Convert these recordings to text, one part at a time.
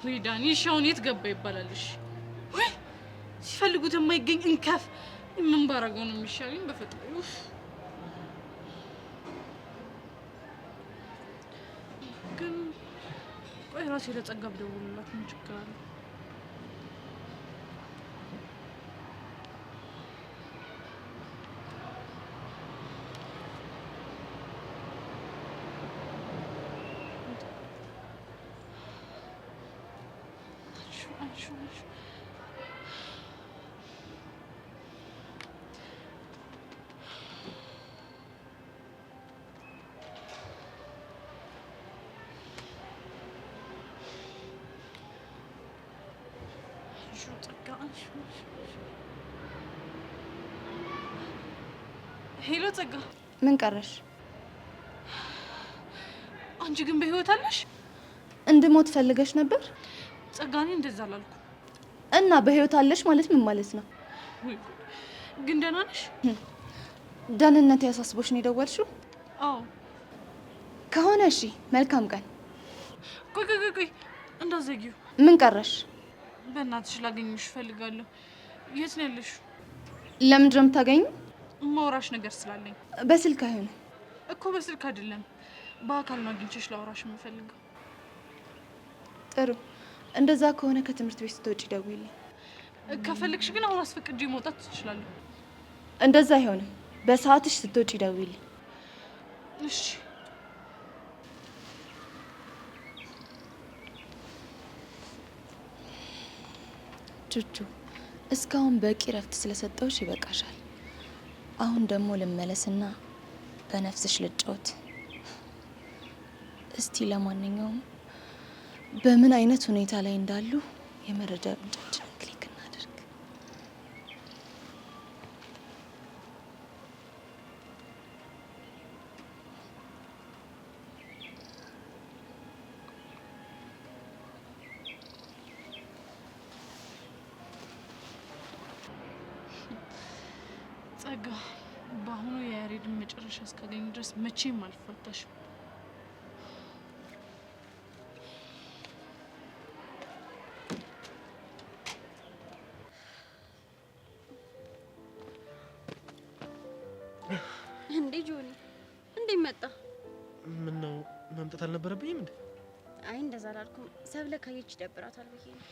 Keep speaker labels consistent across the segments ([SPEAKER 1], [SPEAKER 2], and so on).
[SPEAKER 1] ሪዳኒ ሻውን የትገባ ይባላልሽ ወይ ሲፈልጉት የማይገኝ እንከፍ ምን ባረገው ነው የሚሻለኝ በፈጣሪ ግን ቆይ ራሴ ለጸጋብ ደውልላት ምን ችግር አለ ሄሎ ጸጋ
[SPEAKER 2] ምን ቀረሽ?
[SPEAKER 1] አንቺ ግን በህይወት አለሽ?
[SPEAKER 2] እንድሞት ፈልገሽ ነበር?
[SPEAKER 1] ጸጋኔ እንደዛ አላልኩ።
[SPEAKER 2] እና በህይወት አለሽ ማለት ምን ማለት ነው?
[SPEAKER 1] ግን ደህና ነሽ?
[SPEAKER 2] ደህንነት ያሳስቦሽ ነው የደወልሽው?
[SPEAKER 1] አዎ።
[SPEAKER 2] ከሆነ እሺ፣ መልካም ቀን።
[SPEAKER 1] ቆይ እንዳትዘጊው።
[SPEAKER 2] ምን ቀረሽ?
[SPEAKER 1] በእናትሽ ላገኝሽ እፈልጋለሁ። የት ነው ያለሽው?
[SPEAKER 2] ለምንድን ነው የምታገኙ?
[SPEAKER 1] ማውራሽ ነገር ስላለኝ።
[SPEAKER 2] በስልክ አይሆንም
[SPEAKER 1] እኮ። በስልክ አይደለም በአካል ነው አግኝቼሽ ላውራሽ የምፈልገው።
[SPEAKER 2] ጥሩ። እንደዛ ከሆነ ከትምህርት ቤት ስትወጪ ደውይልኝ።
[SPEAKER 1] ከፈለግሽ ግን አሁን አስፈቅጄ መውጣት ትችላለሁ።
[SPEAKER 2] እንደዛ አይሆንም። በሰዓትሽ ስትወጪ ደውይልኝ።
[SPEAKER 1] እሺ።
[SPEAKER 2] ቹቹ እስካሁን በቂ ረፍት ስለሰጠውሽ ይበቃሻል። አሁን ደግሞ ልመለስና በነፍስሽ ልጫወት። እስቲ ለማንኛውም በምን አይነት ሁኔታ ላይ እንዳሉ የመረጃ ምንጫችንን ክሊክ እናደርግ።
[SPEAKER 1] ጸጋ በአሁኑ የያሬድን መጨረሻ እስካገኝ ድረስ መቼም አልፈታሽም።
[SPEAKER 3] እንዴ ጆኒ እንዴ መጣ?
[SPEAKER 4] ምን ነው መምጣት አልነበረብኝም እንዴ?
[SPEAKER 3] አይ እንደዛ አላልኩም። ሰብለ ካየች ይደብራታል ብዬ ነው።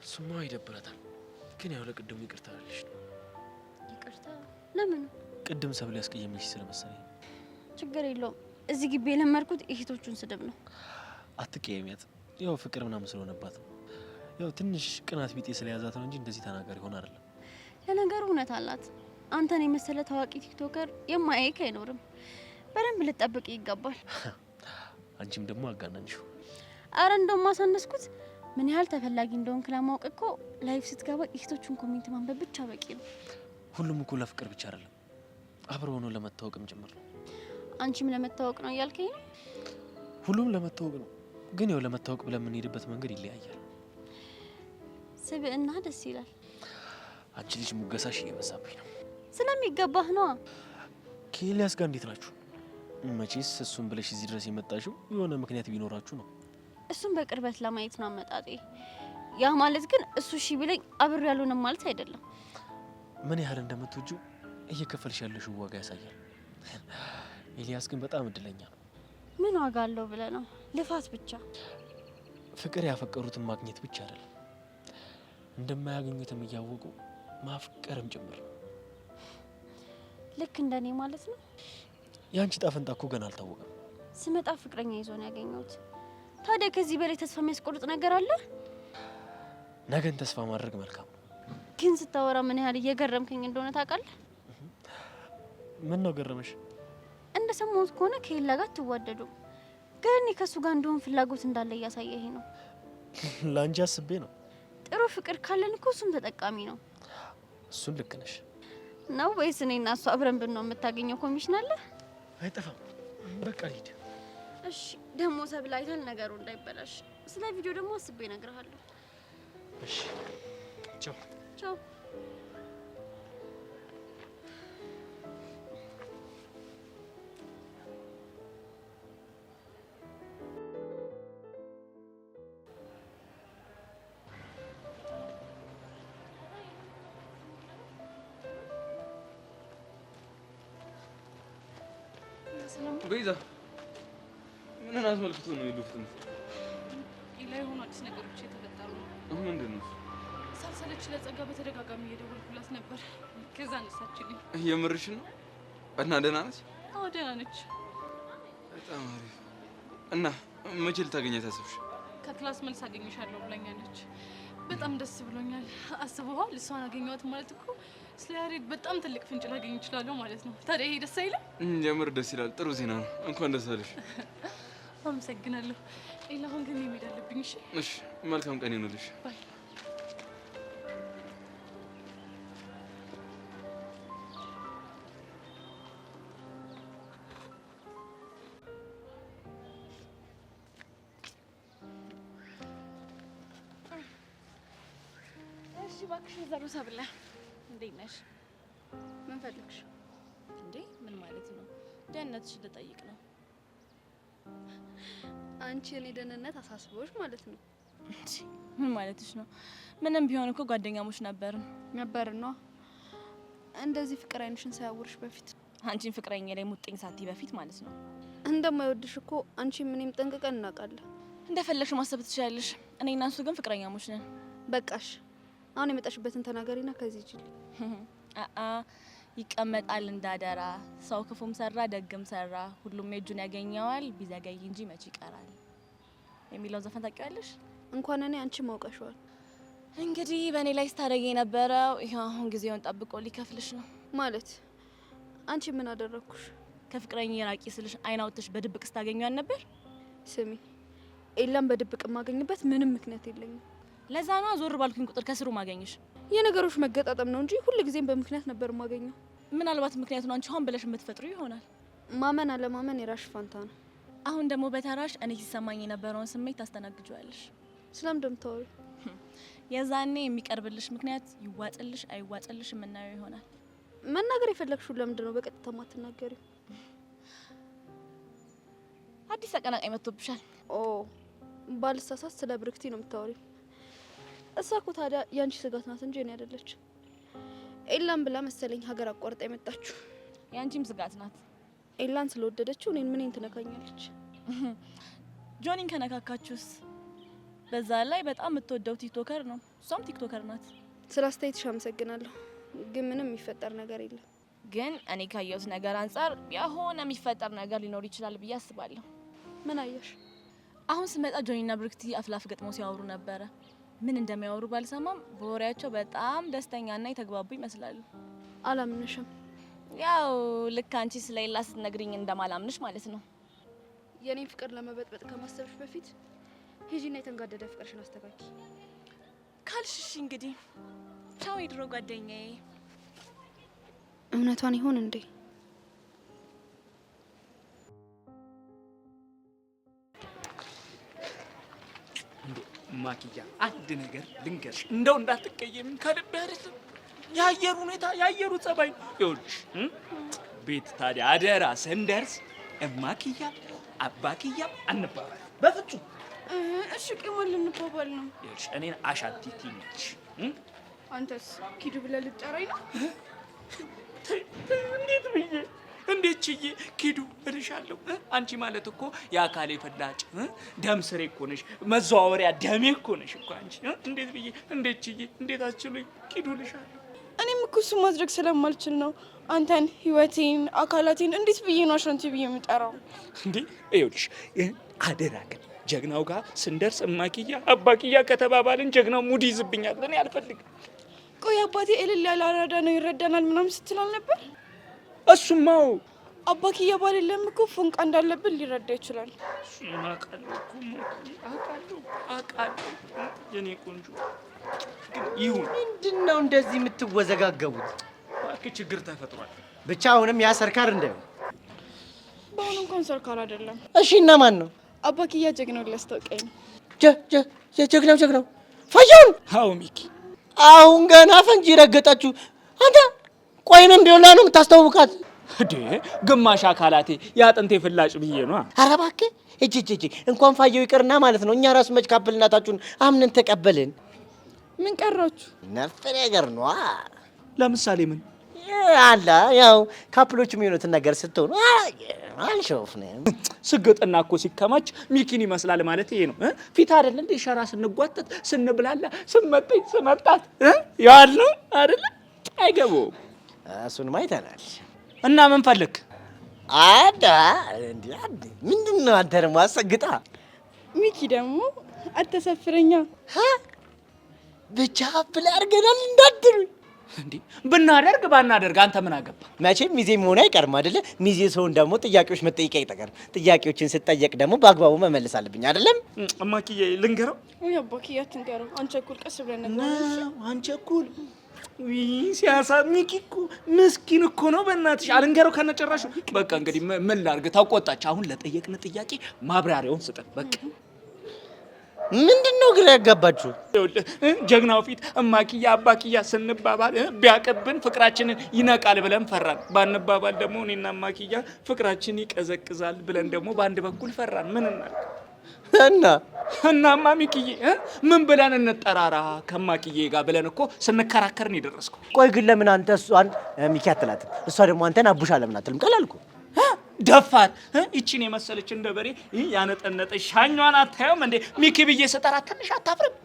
[SPEAKER 4] ስማ ይደብራታል፣ ግን ያው ለቅድሙ ይቅርታ አለሽ።
[SPEAKER 3] ይቅርታ? ለምን?
[SPEAKER 4] ቅድም ሰብለ ያስቀየመሽ ስለመሰለኝ።
[SPEAKER 3] ችግር የለውም። እዚህ ግቢ የለመድኩት እህቶቹን ስድብ ነው።
[SPEAKER 4] አትቀየሚያት፣ ያው ፍቅር ምናምን ስለሆነባት ነው። ያው ትንሽ ቅናት ቢጤ ስለያዛት ነው እንጂ እንደዚህ ተናጋሪ ሆነ አይደለም።
[SPEAKER 3] ለነገሩ እውነት አላት። አንተን የመሰለ ታዋቂ ቲክቶከር የማያይክ አይኖርም። በደንብ ልጠብቅ ይገባል።
[SPEAKER 4] አንቺም ደግሞ አጋናንሽው።
[SPEAKER 3] አረ እንደውም ማሳነስኩት። ምን ያህል ተፈላጊ እንደሆንክ ለማወቅ እኮ ላይፍ ስትገባ እህቶቹን ኮሜንት ማንበብ ብቻ በቂ ነው።
[SPEAKER 4] ሁሉም እኮ ለፍቅር ብቻ አይደለም፣ አብሮ ሆኖ ለመታወቅም ጭምር ነው።
[SPEAKER 3] አንቺም ለመታወቅ ነው እያልከኝ ነው?
[SPEAKER 4] ሁሉም ለመታወቅ ነው፣ ግን ያው ለመታወቅ ብለን የምንሄድበት መንገድ ይለያያል።
[SPEAKER 3] ስብዕና ደስ ይላል።
[SPEAKER 4] አንቺ ልጅ ሙገሳሽ እየበዛብኝ ነው።
[SPEAKER 3] ስለሚገባህ ነው።
[SPEAKER 4] ከኤልያስ ጋር እንዴት ናችሁ? መቼስ እሱን ብለሽ እዚህ ድረስ የመጣሽው የሆነ ምክንያት ቢኖራችሁ ነው።
[SPEAKER 3] እሱን በቅርበት ለማየት ነው አመጣጤ። ያ ማለት ግን እሱ እሺ ቢለኝ አብሬ ያልሆነም ማለት አይደለም።
[SPEAKER 4] ምን ያህል እንደምትወጂው እየከፈልሽ ያለሽው ዋጋ ያሳያል። ኤልያስ ግን በጣም እድለኛ ነው።
[SPEAKER 3] ምን ዋጋ አለው ብለህ ነው? ልፋት ብቻ።
[SPEAKER 4] ፍቅር ያፈቀሩትን ማግኘት ብቻ አይደለም፣ እንደማያገኙትም እያወቁ ማፍቀርም ጭምር ነው።
[SPEAKER 3] ልክ እንደኔ ማለት ነው።
[SPEAKER 4] ያንቺ ጣፈንታ እኮ ገና አልታወቀም።
[SPEAKER 3] ስመጣ ፍቅረኛ ይዞ ነው ያገኘሁት። ታዲያ ከዚህ በላይ ተስፋ የሚያስቆርጥ ነገር አለ?
[SPEAKER 4] ነገን ተስፋ ማድረግ መልካም ነው።
[SPEAKER 3] ግን ስታወራ ምን ያህል እየገረምከኝ እንደሆነ ታውቃለህ?
[SPEAKER 4] ምን ነው ገረመሽ?
[SPEAKER 3] እንደሰማሁት ከሆነ ከሌላ ጋር ትዋደዱ፣ ግን እኔ ከሱ ጋር እንደሆን ፍላጎት እንዳለ እያሳየኝ ነው።
[SPEAKER 4] ላንቺ አስቤ ነው።
[SPEAKER 3] ጥሩ ፍቅር ካለን እኮ እሱም ተጠቃሚ ነው።
[SPEAKER 4] እሱን ልክ ነሽ።
[SPEAKER 3] ነው ወይስ እኔና እሱ አብረን ብን ነው የምታገኘው ኮሚሽን አለ?
[SPEAKER 4] አይጠፋም። በቃ ሂድ።
[SPEAKER 3] እሺ ደግሞ ሰብለ አይተል ነገሩ እንዳይበላሽ። ስለ ቪዲዮ ደግሞ አስቤ እነግርሃለሁ።
[SPEAKER 4] እሺ ቻው
[SPEAKER 3] ቻው።
[SPEAKER 5] ቤዛ ምን አስመልክቶ ነው ይሉፍት?
[SPEAKER 1] ላይ ሆኖ አዲስ ነገሮች የተፈጠሩ ነው።
[SPEAKER 5] ምንድን ነው?
[SPEAKER 1] ሳልሰለች ለጸጋ በተደጋጋሚ እየደወልኩላት ነበር። ከዛ አነሳችልኝ።
[SPEAKER 5] የምርሽ ነው? እና ደህና ነች?
[SPEAKER 1] አዎ ደህና ነች።
[SPEAKER 5] በጣም አሪፍ። እና መቼ ልታገኛት አሰብሽ?
[SPEAKER 1] ከክላስ መልስ አገኘሻለሁ ብላኛለች። በጣም ደስ ብሎኛል። አስበዋል? እሷን አገኘኋት ማለት እኮ ስለ ያሬድ በጣም ትልቅ ፍንጭ ላገኝ እችላለሁ ማለት ነው። ታዲያ ይሄ ደስ አይልም?
[SPEAKER 5] የምር ደስ ይላል። ጥሩ ዜና ነው። እንኳን ደስ አለሽ።
[SPEAKER 1] አመሰግናለሁ። ሌላ አሁን ግን መሄድ አለብኝ። እሺ
[SPEAKER 5] እሺ፣ መልካም ቀን ይሁንልሽ።
[SPEAKER 1] ባይ።
[SPEAKER 3] እሺ እባክሽ ዘሩ ሰብለ እንዴት ነሽ?
[SPEAKER 2] ምን ፈልግሽ?
[SPEAKER 3] እንዴ ምን ማለት ነው? ደህንነትሽን ልጠይቅ ነው።
[SPEAKER 2] አንቺ የኔ ደህንነት አሳስቦሽ ማለት ነው?
[SPEAKER 3] ምን ማለትሽ ነው? ምንም ቢሆን እኮ ጓደኛሞች ነበርን
[SPEAKER 2] ነው። እንደዚህ ፍቅር አይንሽን ሳያውርሽ በፊት
[SPEAKER 3] አንቺን ፍቅረኛ ላይ ሙጥኝ ሳቲ በፊት ማለት ነው።
[SPEAKER 2] እንደማይወድሽ እኮ አንቺ ምንም ጠንቅቀን እናውቃለን።
[SPEAKER 3] እንደፈለግሽ ማሰብ ትችላለሽ። እኔ እና እሱ ግን ፍቅረኛሞች ነን።
[SPEAKER 2] በቃሽ። አሁን የመጣሽበትን ተናገሪና ከዚህ ሂጂ።
[SPEAKER 3] ይቀመጣል እንዳደራ ሰው ክፉም ሰራ ደግም ሰራ ሁሉም የእጁን ያገኘዋል ቢዘገይ እንጂ መች ይቀራል የሚለው ዘፈን ታውቂዋለሽ?
[SPEAKER 2] እንኳን እኔ አንቺ ማውቀሽዋል።
[SPEAKER 3] እንግዲህ በእኔ ላይ ስታደርጊ የነበረው ይሄው አሁን ጊዜውን ጠብቆ ሊከፍልሽ ነው
[SPEAKER 2] ማለት። አንቺ ምን አደረኩሽ?
[SPEAKER 3] ከፍቅረኛ ራቂ ስልሽ አይን አውጥተሽ በድብቅ ስታገኘው ነበር።
[SPEAKER 2] ስሚ ኤላም በድብቅ ማገኝበት ምንም ምክንያት የለኝም።
[SPEAKER 3] ለዛ ነው ዞር ባልኩኝ ቁጥር ከስሩ ማገኝሽ።
[SPEAKER 2] የነገሮች መገጣጠም ነው እንጂ ሁሉ ጊዜም በምክንያት ነበር ማገኘው።
[SPEAKER 3] ምናልባት ምክንያቱን አንቺ ሆን ብለሽ የምትፈጥሩ ይሆናል።
[SPEAKER 2] ማመን አለማመን የራስሽ ፋንታ ነው።
[SPEAKER 3] አሁን ደግሞ በተራሽ እኔ ሲሰማኝ የነበረውን ስሜት ታስተናግጂዋለሽ።
[SPEAKER 2] ስለምን እንደምታወሪ?
[SPEAKER 3] የዛኔ የሚቀርብልሽ ምክንያት ይዋጥልሽ አይዋጥልሽ የምናየው ይሆናል።
[SPEAKER 2] መናገር የፈለግሽው ለምንድን ነው በቀጥታ ማትናገሪው?
[SPEAKER 3] አዲስ ተቀናቃኝ መጥቶብሻል።
[SPEAKER 2] ኦ ባልሳሳት ስለ ብርክቲ ነው የምታወሪው? እሷ እኮ ታዲያ ያንቺ ስጋት ናት እንጂ እኔ አይደለች። ኤላን ብላ መሰለኝ ሀገር አቋርጣ የመጣችሁ።
[SPEAKER 3] ያንቺም ስጋት ናት።
[SPEAKER 2] ኤላን ስለወደደችው እኔን ምንን ትነካኛለች?
[SPEAKER 3] ጆኒን ከነካካችሁስ? በዛ ላይ በጣም የምትወደው ቲክቶከር ነው። እሷም ቲክቶከር ናት።
[SPEAKER 2] ስለ አስተያየትሽ አመሰግናለሁ፣ ግን ምንም የሚፈጠር ነገር የለም።
[SPEAKER 3] ግን እኔ ካየሁት ነገር አንጻር የሆነ የሚፈጠር ነገር ሊኖር ይችላል ብዬ አስባለሁ።
[SPEAKER 2] ምን አየሽ?
[SPEAKER 3] አሁን ስመጣ ጆኒና ብርክቲ አፍላፍ ገጥመው ሲያወሩ ነበረ። ምን እንደሚያወሩ ባልሰማም በወሬያቸው በጣም ደስተኛና የተግባቡ ይመስላሉ።
[SPEAKER 2] አላምንሽም።
[SPEAKER 3] ያው ልክ አንቺ ስለሌላ ስትነግሪኝ እንደማላምንሽ ማለት ነው።
[SPEAKER 2] የኔን ፍቅር ለመበጥበጥ ከማሰብሽ በፊት ሂጂና የተንጋደደ ፍቅርሽን አስተካኪ
[SPEAKER 3] ካልሽሽ። እንግዲህ ቻው የድሮ ጓደኛዬ።
[SPEAKER 2] እውነቷን ይሆን እንዴ?
[SPEAKER 6] ማኪያ አንድ ነገር ልንገርሽ፣ እንደው እንዳትቀየም ከልብ አይደለም። የአየሩ ሁኔታ የአየሩ ጸባይ ይኸውልሽ። ቤት ታዲያ አደራ ስንደርስ እማኪያ አባኪያ አንባባል በፍጹም።
[SPEAKER 2] እሺ ቅመል እንባባል ነው።
[SPEAKER 6] ይኸውልሽ እኔን አሻቲቲ ነች።
[SPEAKER 2] አንተስ ኪዱ ብለህ ልትጠራኝ ነው?
[SPEAKER 6] እንዴት ብዬ እንዴት ችዬ ኪዱ እልሻለሁ? አንቺ ማለት እኮ የአካሌ ፈላጭ ደም ስሬ እኮ ነሽ፣ መዘዋወሪያ ደሜ እኮ ነሽ እኮ አንቺ። እንዴት ብዬ እንዴት ችዬ እንዴት አስችሉኝ ኪዱ እልሻለሁ?
[SPEAKER 7] እኔም እኮ እሱ ማድረግ ስለማልችል ነው አንተን ህይወቴን አካላቴን እንዴት ብዬ ነው አሸንቴ ብዬ የምጠራው?
[SPEAKER 6] እንዴ ይኸውልሽ አደራ ግን ጀግናው ጋር ስንደርስ እማኪያ አባኪያ ከተባባልን ጀግናው ሙድ ይዝብኛል። እኔ አልፈልግም።
[SPEAKER 7] ቆይ አባቴ እልል ያለ አራዳ ነው ይረዳናል ምናምን ስትል አልነበር?
[SPEAKER 6] እሱማው
[SPEAKER 7] አባኪያ ባልለም እኮ ፎንቃ እንዳለብን ሊረዳ ይችላል።
[SPEAKER 6] አውቃለሁ የኔ ቆንጆ። ግን ይሁን።
[SPEAKER 8] ምንድነው እንደዚህ የምትወዘጋገቡት?
[SPEAKER 6] እባክህ ችግር ተፈጥሯል።
[SPEAKER 8] ብቻ አሁንም ያ ሰርካር እንዳይሆን።
[SPEAKER 7] በአሁኑ እንኳን ሰርካር አይደለም።
[SPEAKER 8] እሺ እና ማን ነው?
[SPEAKER 7] አባኪያ ጀግናው ሊያስታውቀኝ ነው።
[SPEAKER 8] ጀግናው ፈየውን።
[SPEAKER 6] አዎ ሚኪ፣
[SPEAKER 8] አሁን ገና ፈንጂ ረገጣችሁ አንተ። ቆይ ምን ቢሆንላ ነው የምታስተዋውቃት?
[SPEAKER 6] እንዴ ግማሽ አካላቴ ያጥንቴ ፍላጭ ብዬ ነው።
[SPEAKER 8] ኧረ እባክህ እጂ እንኳን ፋየው ይቅርና ማለት ነው እኛ ራሱ መች ካፕልናታችሁን አምነን ተቀበልን።
[SPEAKER 7] ምን ቀራችሁ?
[SPEAKER 8] ነፍ ነገር ነው።
[SPEAKER 6] ለምሳሌ ምን?
[SPEAKER 8] አላ ያው ካፕሎች የሚሆኑትን ነገር ስትሆኑ አልሸወፍንም።
[SPEAKER 6] ስግጥና እኮ ሲከማች ሚኪን ይመስላል ማለት ይሄ ነው። ፊት አይደል እንዴ ሸራ ስንጓተት ስንብላላ ስመጠኝ ስመጣት ያል ነው አይደል? አይገባውም።
[SPEAKER 8] እሱን አይተናል።
[SPEAKER 6] እና ምን ፈልክ?
[SPEAKER 8] አዳ እንዴ ምንድነው አንተ ደግሞ አሰግጣ
[SPEAKER 7] ሚኪ ደግሞ አተሰፍረኛ
[SPEAKER 8] ብቻ ብላ አድርገናል እንዳትሉኝ።
[SPEAKER 6] እንዴ ብናደርግ ባናደርግ አንተ ምን አገባ?
[SPEAKER 8] መቼም ሚዜ መሆን አይቀርም አይደለ? ሚዜ ሰውን ደግሞ ጥያቄዎች መጠየቅ አይጠቀርም። ጥያቄዎችን ስጠየቅ ደግሞ በአግባቡ መመለስ አለብኝ አይደለም?
[SPEAKER 6] እማክዬ ልንገረው።
[SPEAKER 7] ወይ አባክዬ አትንገረው። አንቸኩል፣ ቀስ ብለን ነበር።
[SPEAKER 6] አንቸኩል ሲያሳብ ሚኪ እኮ ምስኪን እኮ ነው። በእናትሽ አልንገረው ከነጨራሹ። በቃ እንግዲህ ምን ላድርግ? ታውቆጣች። አሁን ለጠየቅን ጥያቄ ማብራሪያውን ስጠን በቃ።
[SPEAKER 8] ምንድነው ግራ ያጋባችሁ?
[SPEAKER 6] ጀግናው ፊት እማክያ አባክያ ስንባባል ቢያቀብን ፍቅራችንን ይነቃል ብለን ፈራን። ባንባባል ደግሞ እኔና እማክያ ፍቅራችን ይቀዘቅዛል ብለን ደግሞ በአንድ በኩል ፈራን። ምን እናድርግ? እናማ ሚኪዬ ምን ብለን እንጠራራ ከማክዬ ጋር ብለን እኮ ስንከራከርን የደረስኩ።
[SPEAKER 8] ቆይ ግን ለምን አንተ እሷን ሚኪ አትላትም? እሷ ደግሞ አንተን አቡሻ ለምን አትልም? ቀላልኩ
[SPEAKER 6] ደፋር ይቺን የመሰለች እንደ በሬ ያነጠነጠ ሻኛዋን አታየውም እንዴ? ሚኪ ብዬ ስጠራ ትንሽ አታፍርም?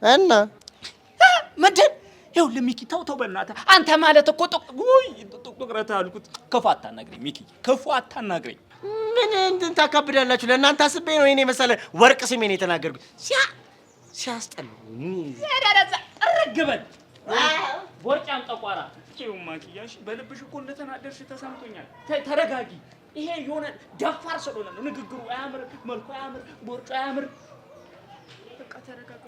[SPEAKER 8] እና
[SPEAKER 6] ምንድን ይኸውልህ ሚኪ ተው በእናትህ አንተ ማለት እኮ ጥቁረት አልኩት። ክፉ አታናግረኝ ሚኪ፣ ክፉ አታናግረኝ።
[SPEAKER 8] ምን እንትን ታካብዳላችሁ? ለእናንተ አስቤ ነው ይሄን የመሰለ ወርቅ ስሜን የተናገርኩት። ሲያስጠሉ
[SPEAKER 6] ረግበን ቦርጫም ጠቋራ ማኪያሽ በልብሽ እኮ እንደተናደርሽ ተሰምቶኛል። ተረጋጊ። ይሄ የሆነ ደፋር ስለሆነ ነው። ንግግሩ አያምር፣ መልኩ አያምር፣ ቦርጫ አያምር።
[SPEAKER 7] በቃ ተረጋጋ።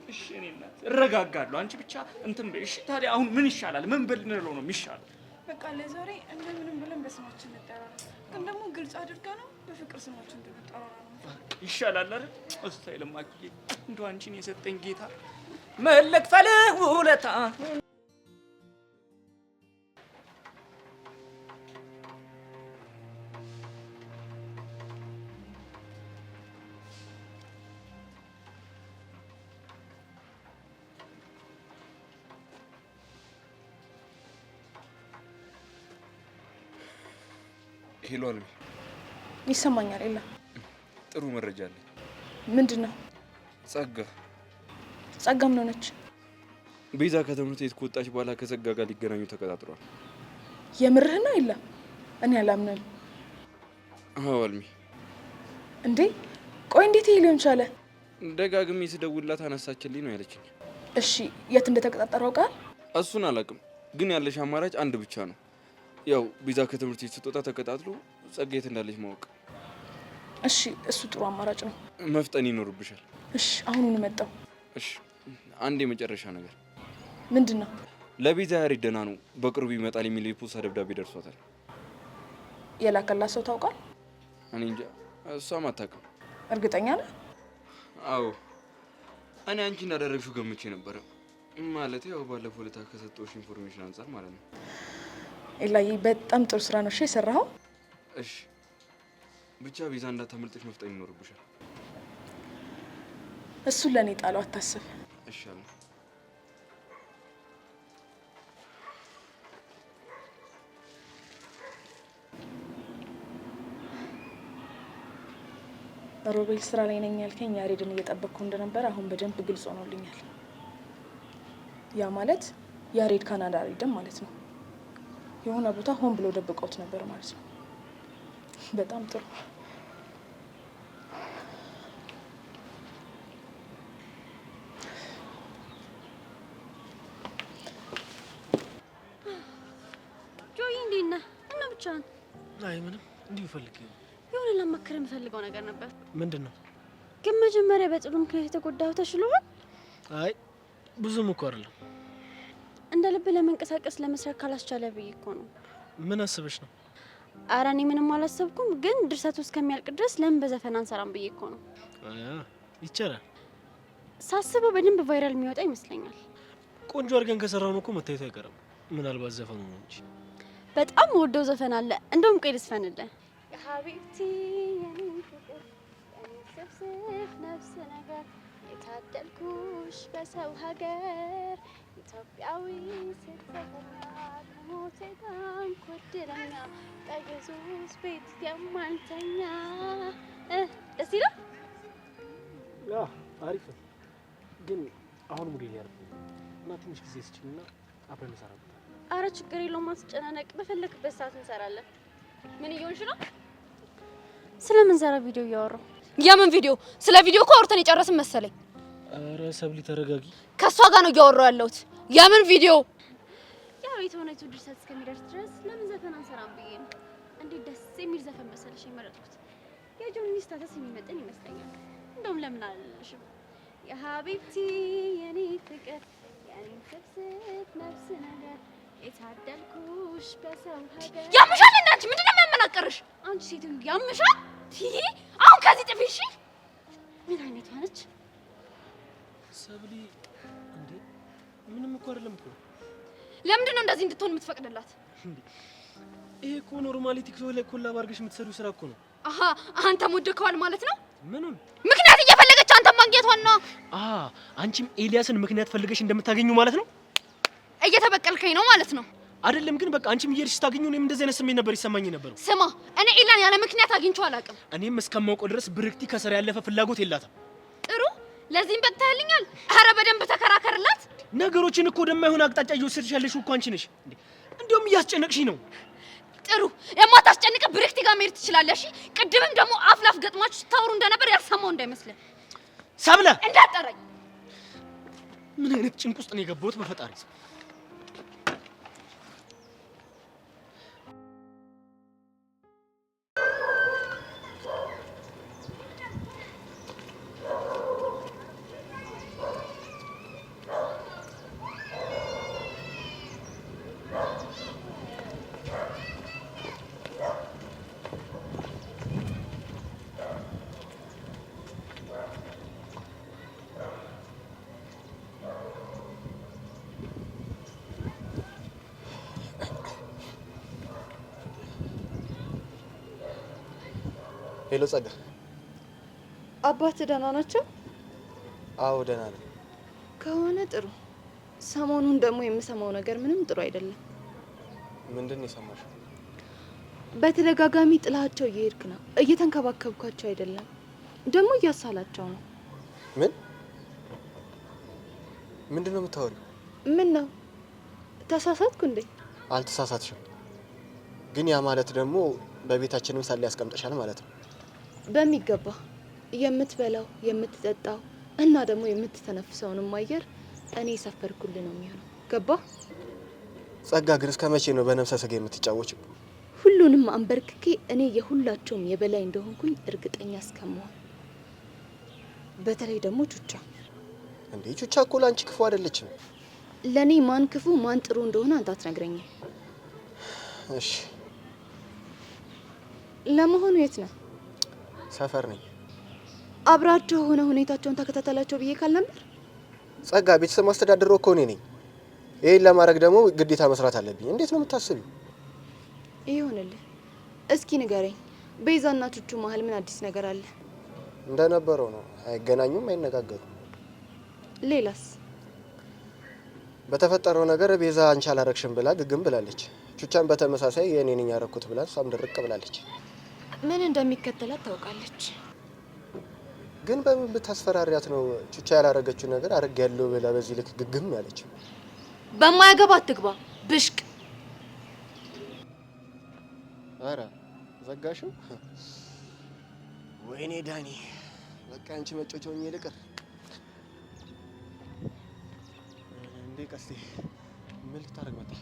[SPEAKER 6] እሺ እኔ እናት እረጋጋለሁ። አንቺ ብቻ እንትን በይ እሺ። ታዲያ አሁን ምን ይሻላል? ምን ብንለው ነው የሚሻለው?
[SPEAKER 7] በቃ ለዛሬ እንደምንም ብለን በስማችን እንጠራራ፣ ግን ደግሞ ግልጽ አድርጋ ነው በፍቅር ስማችን እንድንጠራራ ነው
[SPEAKER 6] ይሻላል አይደል? እስታይ ለማኪዬ እንደው አንቺን የሰጠኝ ጌታ መለክፈል ውለታ።
[SPEAKER 5] ሄሎ አልሚ፣
[SPEAKER 7] ይሰማኛል። የለም
[SPEAKER 5] ጥሩ መረጃ አለኝ።
[SPEAKER 7] ምንድን ነው? ጸጋ ምን ሆነች?
[SPEAKER 5] ቤዛ ከትምህርት ቤት ከወጣች በኋላ ከጸጋ ጋር ሊገናኙ ተቀጣጥሯል።
[SPEAKER 7] የምርህ ነው? የለም እኔ አላምንም።
[SPEAKER 5] አዎ አልሚ።
[SPEAKER 7] እንዴ ቆይ እንዴት ይሄ ሊሆን ቻለ?
[SPEAKER 5] ደጋግሜ ስደውልላት አነሳችልኝ ነው ያለችኝ።
[SPEAKER 7] እሺ የት እንደተቀጣጠሩ አውቃል?
[SPEAKER 5] እሱን አላውቅም፣ ግን ያለሽ አማራጭ አንድ ብቻ ነው። ያው ቤዛ ከትምህርት ቤት ስትወጣ ተቀጣጥሎ ጸጋ የት እንዳለች ማወቅ።
[SPEAKER 7] እሺ እሱ ጥሩ አማራጭ ነው።
[SPEAKER 5] መፍጠን ይኖርብሻል።
[SPEAKER 7] እሺ አሁኑን መጣው።
[SPEAKER 5] እሺ አንድ የመጨረሻ ነገር።
[SPEAKER 7] ምንድን ነው?
[SPEAKER 5] ለቤዛ ያሬድ ደህና ነው፣ በቅርቡ ይመጣል የሚል የፖስታ ደብዳቤ ደርሷታል።
[SPEAKER 7] የላከላት ሰው ታውቃል?
[SPEAKER 5] እኔ እንጃ፣ እሷም አታውቅም።
[SPEAKER 7] እርግጠኛ ነህ?
[SPEAKER 5] አዎ እኔ አንቺ እንዳደረግሽው ገምቼ ነበረ። ማለት ያው ባለፈው ዕለት ከሰጠሁሽ ኢንፎርሜሽን አንጻር ማለት ነው።
[SPEAKER 7] ኤላዬ በጣም ጥሩ ስራ ነው የሰራኸው።
[SPEAKER 5] እሺ ብቻ ቤዛ እንዳታመልጥሽ መፍጠን ይኖርብሻል።
[SPEAKER 7] እሱን ለእኔ ጣለው፣ አታስብ።
[SPEAKER 5] እሺ አለ።
[SPEAKER 7] ሮቤል ስራ ላይ ነኝ ያልከኝ ያሬድን እየጠበቅኩ እንደነበረ አሁን በደንብ ግልጽ ሆኖልኛል። ያ ማለት ያሬድ ካናዳ አልሄደም ማለት ነው። የሆነ ቦታ ሆን ብሎ ደብቀውት ነበር ማለት ነው። በጣም ጥሩ።
[SPEAKER 2] ጆይ እንዴት ነህ? እና ብቻህን?
[SPEAKER 4] አይ ምንም፣ እንዲሁ ፈልጌ ነው።
[SPEAKER 2] የሆነ ላማክር የምፈልገው ነገር ነበር።
[SPEAKER 4] ምንድን ነው?
[SPEAKER 2] ግን መጀመሪያ በጥሉ ምክንያት የተጎዳው ተሽሎሃል?
[SPEAKER 4] አይ ብዙም እኮ አይደለም።
[SPEAKER 2] እንደ ልብ ለመንቀሳቀስ ለመስራት ካላስቻለ ብዬ እኮ ነው።
[SPEAKER 4] ምን አስበሽ ነው?
[SPEAKER 2] ኧረ እኔ ምንም አላሰብኩም፣ ግን ድርሰቱ እስከሚያልቅ ድረስ ለምን በዘፈን አንሰራም ብዬ እኮ ነው።
[SPEAKER 4] ይቻላል።
[SPEAKER 2] ሳስበው በደንብ ቫይራል የሚወጣ ይመስለኛል።
[SPEAKER 4] ቆንጆ አድርገን ከሰራነው እኮ መታየቱ አይቀርም። ምናልባት ዘፈኑ ነው እንጂ።
[SPEAKER 2] በጣም ወደው ዘፈን አለ። እንደውም ቆይ ልስፈንልህ። ሀቢብቲ ስፍስፍ ነፍስ ነገር የታደልኩሽ በሰው ሀገር ኢትዮጵያዊ ስትዘፈኛ ከሞቴ ጋንኩ እድለኛ በግዙፍ ቤት የማንተኛ ደስ ይላል።
[SPEAKER 4] ያ አሪፍ ግን አሁን ሙዴ ያርፍ እና ትንሽ ጊዜ ስጭኝና አብረን እንሰራለን።
[SPEAKER 2] አረ ችግር የለውም አትጨናነቅ። በፈለክበት ሰዓት እንሰራለን። ምን እየሆንሽ ነው? ስለምንሰራ ቪዲዮ እያወራሁ። የምን ቪዲዮ? ስለ ቪዲዮ እኮ አውርተን የጨረስን መሰለኝ።
[SPEAKER 4] አረ ሰብሊ ተረጋጊ።
[SPEAKER 2] ከሷ ጋር ነው እያወራሁ ያለሁት። የምን ቪዲዮ? ያው የተሆነች ድርሰት እስከሚደርስ ድረስ ለምን ዘፈን አንሰራም ብዬ ነው። እንዴት ደስ የሚል ዘፈን መሰለሽ የመረጥኩት። የጆኒ ስታተስ የሚመጥን ይመስለኛል። እንደውም ለምን አልልሽም? የሀቢብቲ የኔ ፍቅር የኔ ስፍስፍ ነፍስ ነገር የታደልኩሽ በሰው ሀገር። ያምሻል እንዴ አንቺ? ምንድነው የሚያመናቀርሽ? አንቺ ሴትዮ ያምሻል? አሁን ከዚህ ጥፊ። እሺ ምን አይነት ሆነች
[SPEAKER 4] ሰብሊ? እንዴ ምንም እኮ አይደለም እኮ።
[SPEAKER 2] ለምንድን ነው እንደዚህ እንድትሆን የምትፈቅድላት?
[SPEAKER 4] ይሄ እኮ ኖርማሊ ቲክቶክ ላይ ኮላብ አድርገሽ የምትሰሪው ስራ እኮ ነው።
[SPEAKER 2] አሃ አንተ ሞደከዋል ማለት ነው?
[SPEAKER 4] ምኑን?
[SPEAKER 2] ምክንያት እየፈለገች አንተ ማግኘቷን ነው።
[SPEAKER 4] አንቺም ኤልያስን ምክንያት ፈልገሽ እንደምታገኙ ማለት ነው።
[SPEAKER 2] እየተበቀልከኝ ነው ማለት ነው።
[SPEAKER 4] አይደለም ግን በቃ አንቺም እየሄድሽ ስታገኙ እኔም እንደዚህ አይነት ስሜት ነበር ይሰማኝ ነበር።
[SPEAKER 2] ስማ እኔ ኤላን ያለ ምክንያት አግኝቼው አላውቅም።
[SPEAKER 4] እኔም እስከማውቀው ድረስ ብርክቲ ከስራ ያለፈ ፍላጎት የላትም።
[SPEAKER 2] ጥሩ ለዚህም በቅታልኛል። ኧረ በደንብ ተከራከርላት።
[SPEAKER 4] ነገሮችን እኮ ወደማይሆን አቅጣጫ እየወሰድሽ ያለሽው እኮ አንቺ ነሽ። እንዴውም እያስጨነቅሽ ነው።
[SPEAKER 2] ጥሩ የማታስጨንቅ ብርክቲ ጋር መሄድ ትችላለሽ። ቅድምም ደግሞ አፍላፍ ገጥማችሁ ስታወሩ እንደነበር ያልሰማው እንዳይመስል።
[SPEAKER 4] ሰብለ
[SPEAKER 2] እንዳጠረኝ።
[SPEAKER 4] ምን አይነት ጭንቅ ውስጥ ነው የገባሁት በፈጣሪ።
[SPEAKER 9] ሄሎ ጸጋ።
[SPEAKER 10] አባት ደህና ናቸው?
[SPEAKER 9] አዎ ደህና ነው።
[SPEAKER 10] ከሆነ ጥሩ። ሰሞኑን ደግሞ የምሰማው ነገር ምንም ጥሩ አይደለም።
[SPEAKER 9] ምንድን ነው የሰማሽው?
[SPEAKER 10] በተደጋጋሚ ጥላቸው እየሄድክ ነው። እየተንከባከብኳቸው አይደለም፣ ደግሞ እያሳላቸው ነው።
[SPEAKER 9] ምንድን ነው የምታወሪው?
[SPEAKER 10] ምን ነው ተሳሳትኩ እንዴ?
[SPEAKER 9] አልተሳሳትሽም፣ ግን ያ ማለት ደግሞ በቤታችንም ሳለ ያስቀምጠሻል ማለት ነው።
[SPEAKER 10] በሚገባ የምትበላው የምትጠጣው እና ደግሞ የምትተነፍሰውንም አየር እኔ የሰፈርኩልህ ነው የሚሆነው። ገባ?
[SPEAKER 9] ጸጋ ግን እስከ መቼ ነው በነፍሰ ስጋ የምትጫወችው?
[SPEAKER 10] ሁሉንም አንበርክኬ እኔ የሁላቸውም የበላይ እንደሆንኩኝ እርግጠኛ እስከመሆን። በተለይ ደግሞ ቹቻ።
[SPEAKER 9] እንዴ ቹቻ እኮ ለአንቺ ክፉ አይደለችም።
[SPEAKER 10] ለኔ ማን ክፉ ማን ጥሩ እንደሆነ አንተ አትነግረኝም።
[SPEAKER 9] እሺ
[SPEAKER 10] ለመሆኑ የት ነህ?
[SPEAKER 9] ሰፈር ነኝ።
[SPEAKER 10] አብራቸው ሆነ ሁኔታቸውን ተከታተላቸው ብዬ ካልነበር?
[SPEAKER 9] ጸጋ ቤተሰብ ማስተዳደር እኮ እኔ ነኝ። ይሄን ለማድረግ ደግሞ ግዴታ መስራት አለብኝ። እንዴት ነው የምታስቢው?
[SPEAKER 10] ይሁንልህ። እስኪ ንገረኝ፣ ቤዛና ቹቹ መሀል ምን አዲስ ነገር አለ?
[SPEAKER 9] እንደነበረው ነው። አይገናኙም፣ አይነጋገሩም።
[SPEAKER 10] ሌላስ?
[SPEAKER 9] በተፈጠረው ነገር ቤዛ አንቺ አላረግሽም ብላ ግግም ብላለች። ቹቻን በተመሳሳይ የኔ ነኝ ያረኩት ብላ እሷም ድርቅ ብላለች።
[SPEAKER 10] ምን እንደሚከተላት ታውቃለች።
[SPEAKER 9] ግን በምን ብታስፈራሪያት ነው ቹቻ ያላረገችው ነገር አርግ ያለው ብላ በዚህ ልክ ግግም ያለች?
[SPEAKER 10] በማያገባ አትግባ ብሽቅ።
[SPEAKER 9] አረ ዘጋሽው? ወይኔ ዳኒ፣ በቃ አንቺ መጮቾኝ ልቅር እንዴ? ቀስቴ ምን ልታረግ መጣ?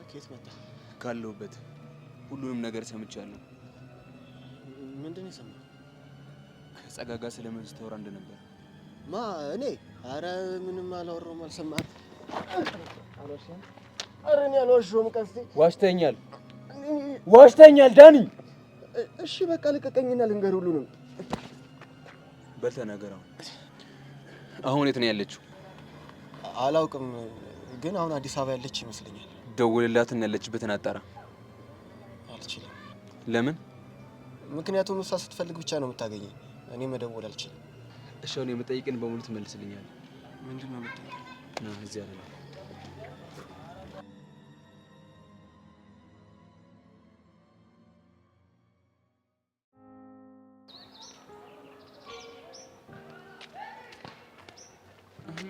[SPEAKER 9] ከየት መጣ?
[SPEAKER 5] ካለሁበት ሁሉንም ነገር ሰምቻለሁ።
[SPEAKER 9] ምንድን ነው የሰማው?
[SPEAKER 5] ከጸጋ ጋር ስለምን ስታወራ እንደነበር።
[SPEAKER 9] ማ እኔ? አረ ምንም አላወራሁም፣ አልሰማህም? አረ እኔ አልዋሸሁም ቀስቴ።
[SPEAKER 4] ዋሽተኛል ዳኒ።
[SPEAKER 9] እሺ በቃ ልቀቀኝና ልንገር ሁሉንም።
[SPEAKER 5] በል ተናገር። አሁን የት ነው ያለችው?
[SPEAKER 9] አላውቅም፣ ግን አሁን አዲስ አበባ ያለች ይመስለኛል።
[SPEAKER 5] ደውልላትና ያለችበትን አጣራ።
[SPEAKER 9] አልችልም።
[SPEAKER 5] ለምን?
[SPEAKER 9] ምክንያቱም እሷ ስትፈልግ ብቻ ነው የምታገኘኝ። እኔ መደወል አልችልም።
[SPEAKER 5] እሺ አሁን የምጠይቅን በሙሉ ትመልስልኛለህ?
[SPEAKER 9] ምንድን ነው የምትጠይቀኝ?
[SPEAKER 5] ና እዚህ አለ።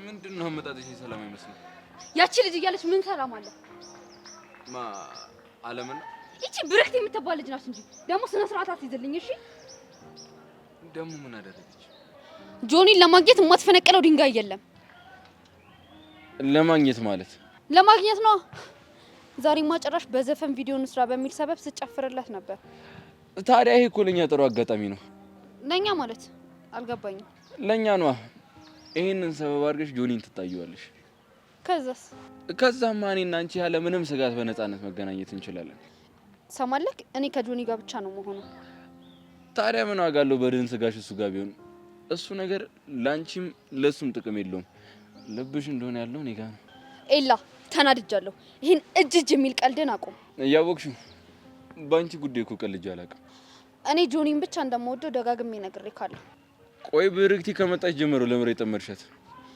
[SPEAKER 5] ምንድን ነው አመጣጥሽ ሰላም አይመስልም?
[SPEAKER 2] ያቺ ልጅ እያለች ምን ሰላም አለ?
[SPEAKER 5] ማ አለምን?
[SPEAKER 2] ይቺ ብርክት የምትባል ልጅ ናት እንጂ ደግሞ ስነ ስርዓት አትይዝልኝ። እሺ
[SPEAKER 5] ደግሞ ምን አደረገች?
[SPEAKER 2] ጆኒን ለማግኘት የማትፈነቀለው ድንጋይ የለም።
[SPEAKER 5] ለማግኘት ማለት
[SPEAKER 2] ለማግኘት ነው። ዛሬማ ጭራሽ በዘፈን ቪዲዮ እንስራ በሚል ሰበብ ስጨፍርላት ነበር።
[SPEAKER 5] ታዲያ ይሄ እኮ ለኛ ጥሩ አጋጣሚ ነው።
[SPEAKER 2] ለኛ ማለት አልገባኝም።
[SPEAKER 5] ለኛ ነው። ይሄንን ሰበብ አድርገሽ ጆኒን ትታዩዋለሽ። ከዛማ እኔና አንቺ ያለ ምንም ስጋት በነፃነት መገናኘት እንችላለን።
[SPEAKER 2] ሰማለክ፣ እኔ ከጆኒ ጋር ብቻ ነው መሆነው።
[SPEAKER 5] ታዲያ ምን ዋጋ አለው በድን ስጋሽ እሱ ጋር ቢሆን? እሱ ነገር ላንቺም ለሱም ጥቅም የለውም። ልብሽ እንደሆነ ያለው እኔ ጋር ነው።
[SPEAKER 2] ኤላ ተናድጃለሁ። ይሄን እጅ የሚል ቀልድን አቁም።
[SPEAKER 5] እያወቅሽው ባንቺ ጉዳይ እኮ ቀልጅ አላውቅም።
[SPEAKER 2] እኔ ጆኒን ብቻ እንደምወደው ደጋግሜ ነግሬካለሁ።
[SPEAKER 5] ቆይ ብርክቲ ከመጣች ጀምሮ ለምሬ ጠመርሻት?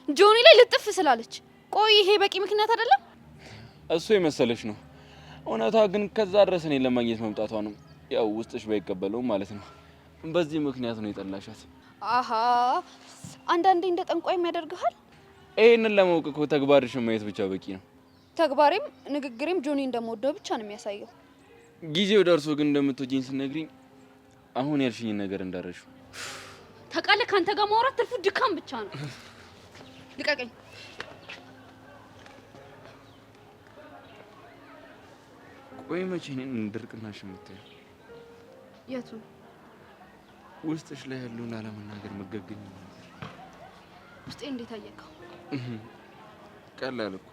[SPEAKER 2] ጆኒ ላይ ልጥፍ ስላለች። ቆይ ይሄ በቂ ምክንያት አይደለም?
[SPEAKER 5] እሱ የመሰለሽ ነው። እውነታ ግን ከዛ ድረስ እኔን ለማግኘት መምጣቷ ነው። ያው ውስጥሽ ባይቀበለውም ማለት ነው። በዚህ ምክንያት ነው የጠላሻት።
[SPEAKER 2] አሃ አንዳንዴ እንደ ጠንቋይም ያደርግሃል።
[SPEAKER 5] ይሄንን ለማወቅ እኮ ተግባርሽን ማየት ብቻ በቂ ነው።
[SPEAKER 2] ተግባሬም ንግግሬም ጆኒ እንደምወደው ብቻ ነው የሚያሳየው።
[SPEAKER 5] ጊዜው ደርሶ ግን እንደምትወጂኝ ስነግሪኝ አሁን ያልሽኝን ነገር እንዳረሽው
[SPEAKER 2] ታውቃለህ። ካንተ ጋር ማውራት ትርፉ ድካም ብቻ ነው። ልቀቀኝ።
[SPEAKER 5] ቆይ መቼ ነን ድርቅናሽ የምታየው?
[SPEAKER 2] የቱ
[SPEAKER 5] ውስጥሽ ላይ ያለውን አለመናገር መገገኝ ማለት
[SPEAKER 2] ውስጤ እንዴት አየከው?
[SPEAKER 5] ቀላል እኮ።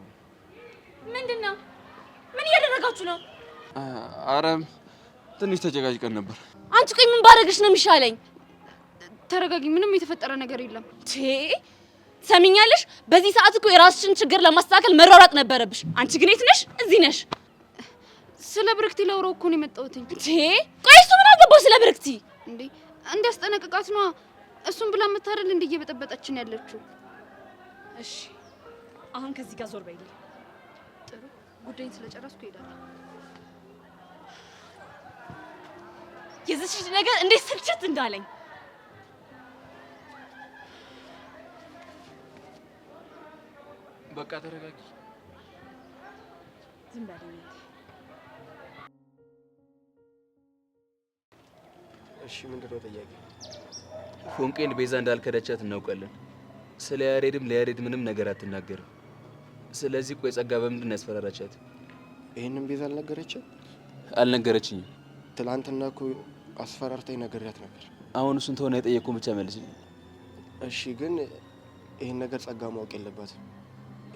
[SPEAKER 3] ምንድነው? ምን እያደረጋችሁ ነው?
[SPEAKER 5] አረም ትንሽ ተጨቃጭቀን ነበር።
[SPEAKER 3] አንቺ ቆይ ምን ባረግሽ ነው የሚሻለኝ?
[SPEAKER 2] ተረጋጊ። ምንም የተፈጠረ ነገር የለም።
[SPEAKER 3] ሰሚኛለሽ? በዚህ ሰዓት እኮ የራስሽን ችግር ለማስተካከል መሯሯጥ ነበረብሽ። አንቺ ግን የት ነሽ? እዚህ ነሽ።
[SPEAKER 2] ስለ ብርክቲ ላውራው እኮ ነው የመጣሁት።
[SPEAKER 3] ቆይ እሱ ምን አገባው ስለ ብርክቲ?
[SPEAKER 2] እንዴ እንዲያስጠነቅቃት ነው። እሱን ብላ መታረል እንደ እየበጠበጠችን ያለችው።
[SPEAKER 3] እሺ አሁን ከዚህ ጋር ዞር በይልኝ።
[SPEAKER 2] ጥሩ ጉዳይን ስለጨረስኩ እሄዳለሁ።
[SPEAKER 3] የዚች ነገር እንዴት ስልችት እንዳለኝ።
[SPEAKER 5] በቃ ተረጋጊ።
[SPEAKER 3] ዝም በለኝ።
[SPEAKER 9] እሺ ምንድነው ጥያቄ?
[SPEAKER 5] ፎንቄን ቤዛ እንዳልከዳቻት እናውቃለን። ስለ ያሬድም ለያሬድ ምንም ነገር አትናገርም። ስለዚህ ቆይ ጸጋ በምንድን ነው ያስፈራራቻት?
[SPEAKER 9] ይሄንን ቤዛ አልነገረችም?
[SPEAKER 5] አልነገረችኝም።
[SPEAKER 9] ትላንትና እኮ አስፈራርታኝ ነግሬያት ነበር።
[SPEAKER 5] አሁን እሱን ተሆነ የጠየቅኩን ብቻ መልስልኝ።
[SPEAKER 9] እሺ ግን ይሄን ነገር ጸጋ ማወቅ የለባትም።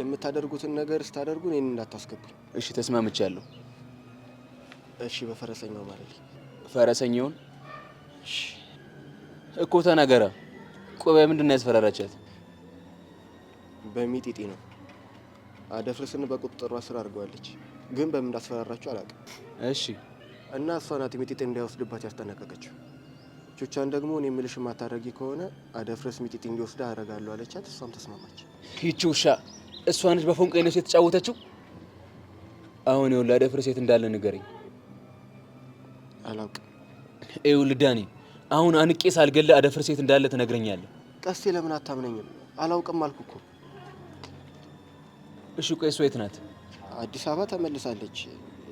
[SPEAKER 9] የምታደርጉትን ነገር ስታደርጉ እኔን እንዳታስገቡኝ።
[SPEAKER 5] እሺ ተስማምቻለሁ።
[SPEAKER 9] እሺ በፈረሰኛው ማለት
[SPEAKER 5] ፈረሰኛውን እኮ ተናገራ። ቆይ ምንድን ነው ያስፈራራቻት?
[SPEAKER 9] በሚጢጢ ነው። አደፍርስን በቁጥጥሯ ስር አድርገዋለች። ግን በምን እንዳስፈራራችሁ አላውቅም።
[SPEAKER 5] እሺ
[SPEAKER 9] እና እሷ ናት ሚጢጢ እንዳይወስድባት ያስጠነቀቀችው። ቹቻን ደግሞ እኔ የምልሽ ማታረጊ ከሆነ አደፍርስ ሚጢጢ እንዲወስዳ አደርጋለሁ አለቻት። እሷም ተስማማች።
[SPEAKER 5] ይቺ ውሻ እሷ ነች በፎንቃዬ ነው የተጫወተችው። አሁን ይኸውልህ አደፍርስ የት እንዳለ ንገረኝ።
[SPEAKER 9] አላውቅም።
[SPEAKER 5] ይኸውልህ ዳኒ አሁን አንቄ ሳልገለ አደፍርስ የት እንዳለ ትነግረኛለህ።
[SPEAKER 9] ቀስቴ ለምን አታምነኝም? አላውቅም አልኩ እኮ።
[SPEAKER 5] እሺ ቆይ እሷ የት ናት?
[SPEAKER 9] አዲስ አበባ ተመልሳለች።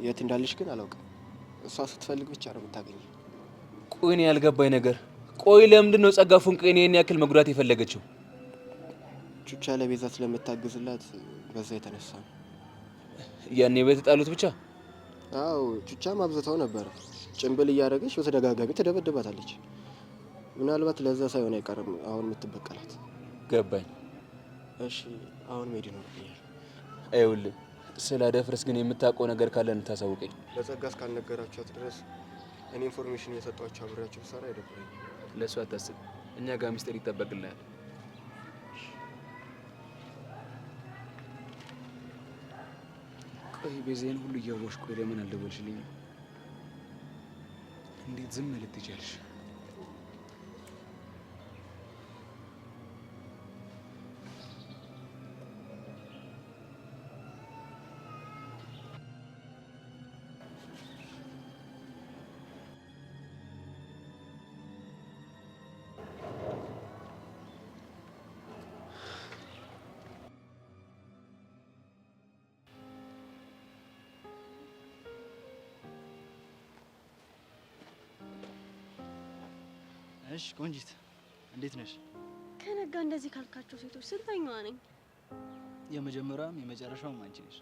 [SPEAKER 9] የት እንዳለች ግን አላውቅም። እሷ ስትፈልግ ብቻ ነው የምታገኘው።
[SPEAKER 5] ቆይ እኔ ያልገባኝ ነገር፣ ቆይ ለምንድን ነው ጸጋ ፎንቃዬን ይሄን ያክል መጉዳት የፈለገችው?
[SPEAKER 9] ቹቻ ለቤዛ ስለምታግዝላት በዛ የተነሳ ነው።
[SPEAKER 5] ያኔ በተጣሉት ብቻ?
[SPEAKER 9] አዎ ቹቻም አብዝተው ነበር። ጭንብል እያደረገች በተደጋጋሚ ትደበድባታለች። ምናልባት ለዛ ሳይሆን አይቀርም አሁን የምትበቀላት።
[SPEAKER 5] ገባኝ።
[SPEAKER 9] እሺ አሁን ሜዲ ነው ብያለሁ።
[SPEAKER 5] ይኸውልህ ስለ አደፍርስ ግን የምታውቀው ነገር ካለ እንታሳውቀኝ።
[SPEAKER 9] ለጸጋ እስካልነገራችኋት ድረስ እኔ ኢንፎርሜሽን እየሰጧቸው አብሬያቸው ብሰራ አይደብረኝም።
[SPEAKER 5] ለእሱ አታስብ፣ እኛ ጋር ሚስጥር ይጠበቅልናል። ቆይ ቤዛዬን ሁሉ እያወቅሽ ቆይ ለምን አልደወልሽልኝም? እንዴት ዝም ልትይ ቻልሽ?
[SPEAKER 11] እሺ ቆንጂት እንዴት ነሽ?
[SPEAKER 2] ከነጋ እንደዚህ ካልካቸው ሴቶች ስንተኛዋ ነኝ?
[SPEAKER 11] የመጀመሪያውም የመጨረሻውም አንቺ ነሽ።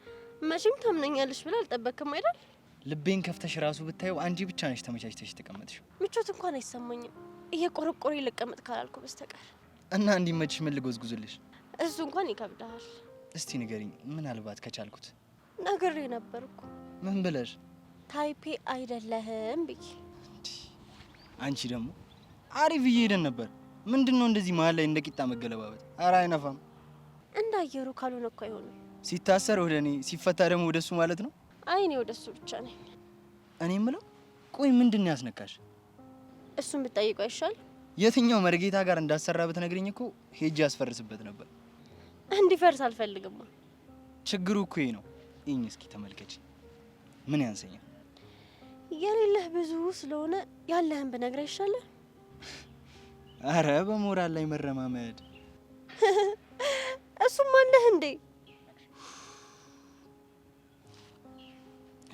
[SPEAKER 2] መቼም ታምነኛለሽ ብለህ አልጠበቅም አይደል?
[SPEAKER 11] ልቤን ከፍተሽ ራሱ ብታየው አንቺ ብቻ ነሽ ተመቻችተሽ ተቀመጥሽው።
[SPEAKER 2] ምቾት እንኳን አይሰማኝም እየቆረቆረ ልቀመጥ ካላልኩ በስተቀር።
[SPEAKER 11] እና እንዲመችሽ ምን ልጎዝጉዝልሽ?
[SPEAKER 2] እሱ እንኳን ይከብዳል።
[SPEAKER 11] እስቲ ንገሪኝ፣ ምናልባት ከቻልኩት።
[SPEAKER 2] ነግሬ ነበርኩ።
[SPEAKER 11] ምን ብለሽ?
[SPEAKER 2] ታይፔ አይደለህም ብዬ።
[SPEAKER 11] አንቺ ደግሞ አሪፍ እየሄደን ነበር። ምንድነው እንደዚህ መሀል ላይ እንደ ቂጣ መገለባበት? ኧረ አይነፋም።
[SPEAKER 2] እንዳየሩ ካልሆነ እኮ አይሆንም።
[SPEAKER 11] ሲታሰር ወደ እኔ ሲፈታ ደግሞ ወደሱ ማለት ነው?
[SPEAKER 2] አይ እኔ ወደሱ ብቻ ነኝ።
[SPEAKER 11] እኔ የምለው ቆይ ምንድነው ያስነካሽ?
[SPEAKER 2] እሱን ብትጠይቀው አይሻል?
[SPEAKER 11] የትኛው መርጌታ ጋር እንዳሰራ ብትነግሪኝ እኮ ሄጄ ያስፈርስበት ነበር።
[SPEAKER 2] እንዲፈርስ አልፈልግም።
[SPEAKER 11] ችግሩ እኮ ይሄ ነው። ይኝ እስኪ ተመልከች። ምን ያንሰኛል?
[SPEAKER 2] የሌለህ ብዙ ስለሆነ ያለህን ብነግርህ ይሻላል።
[SPEAKER 11] አረ በሞራል ላይ መረማመድ።
[SPEAKER 2] እሱም አለህ እንዴ?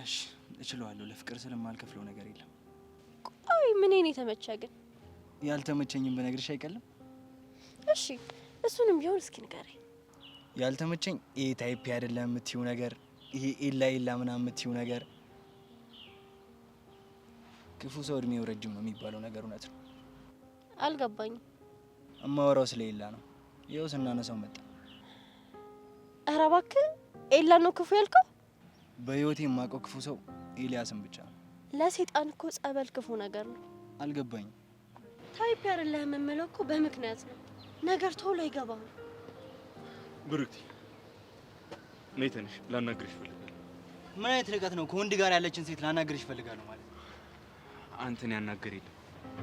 [SPEAKER 11] እሺ እችለዋለሁ። ለፍቅር ስለማልከፍለው ነገር የለም።
[SPEAKER 2] ቆይ ምን እኔ ተመቻ ግን?
[SPEAKER 11] ያልተመቸኝም ብነግርሽ አይቀልም?
[SPEAKER 2] እሺ እሱንም ቢሆን እስኪ ንገረኝ።
[SPEAKER 11] ያልተመቸኝ ይሄ ታይፕ አይደለም የምትይው ነገር፣ ይሄ ኤላ ኤላ ምናምን የምትይው ነገር። ክፉ ሰው እድሜው ረጅም ነው የሚባለው ነገር እውነት ነው?
[SPEAKER 2] አልገባኝም።
[SPEAKER 11] እማወራው ስለ ኤላ ነው። ይኸው ስናነሳው መጣ።
[SPEAKER 2] ኧረ እባክህ ኤላ ነው ክፉ ያልከው?
[SPEAKER 11] በህይወቴ የማውቀው ክፉ ሰው ኤልያስን ብቻ ነው።
[SPEAKER 2] ለሴጣን እኮ ጸበል ክፉ ነገር ነው።
[SPEAKER 11] አልገባኝም።
[SPEAKER 2] ታይፕ አይደለህም የምለው እኮ በምክንያት ነው። ነገር ቶሎ አይገባም።
[SPEAKER 5] ብሩክቲ ነይ ትንሽ ላናግርሽ እፈልጋለሁ።
[SPEAKER 11] ምን አይነት ርቀት ነው? ከወንድ ጋር ያለችን ሴት ላናግርሽ እፈልጋለሁ ማለት?
[SPEAKER 5] አንተን ያናገር የለም።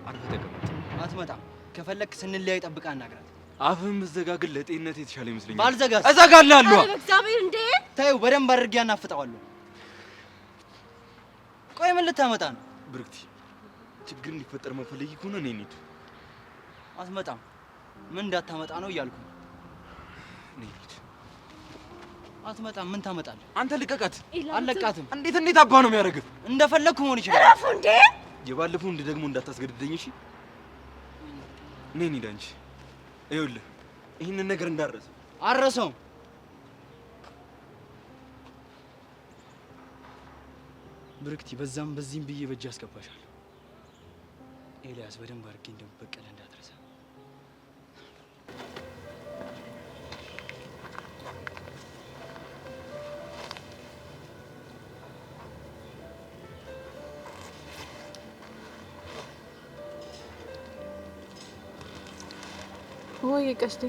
[SPEAKER 5] አርፈህ ተቀመጥ።
[SPEAKER 11] አትመጣም። ከፈለክ ስንለያይ ጠብቃ አናግራት።
[SPEAKER 5] አፍህን ብትዘጋግን ለጤንነት የተሻለ ይመስለኛል።
[SPEAKER 11] ባልዘጋስ?
[SPEAKER 5] እዘጋልሃለሁ።
[SPEAKER 2] አረ በእግዚአብሔር እንዴ!
[SPEAKER 11] ታዩ በደንብ አድርጌ አናፍጠዋለሁ። ቆይ ምን ልታመጣ ነው?
[SPEAKER 5] ብሩክቲ ችግር እንዲፈጠር መፈለጊ ከሆነ እኔ እንሂድ።
[SPEAKER 11] አትመጣም። ምን እንዳታመጣ ነው እያልኩ።
[SPEAKER 5] እኔ እንሂድ።
[SPEAKER 11] አትመጣም። ምን ታመጣለህ?
[SPEAKER 5] አንተ ልቀቃት።
[SPEAKER 11] አልለቃትም።
[SPEAKER 5] እንዴት አባ ነው የሚያደርግህ?
[SPEAKER 11] እንደፈለግኩ መሆን ይችላል።
[SPEAKER 2] እረፉ እንዴ!
[SPEAKER 5] የባለፈው እንደ ደግሞ እንዳታስገድደኝ እሺ? እኔ እንሂድ። አንቺ ይኸውልህ ይህንን ነገር እንዳረሰ
[SPEAKER 11] አረሰው። ብሩክቲ በዛም በዚህም ብዬ በእጅ አስገባሻለሁ። ኤልያስ በደንብ አድርጌ እንደምበቀለ እንዳትረሳ።
[SPEAKER 1] ወይ ቀስቴ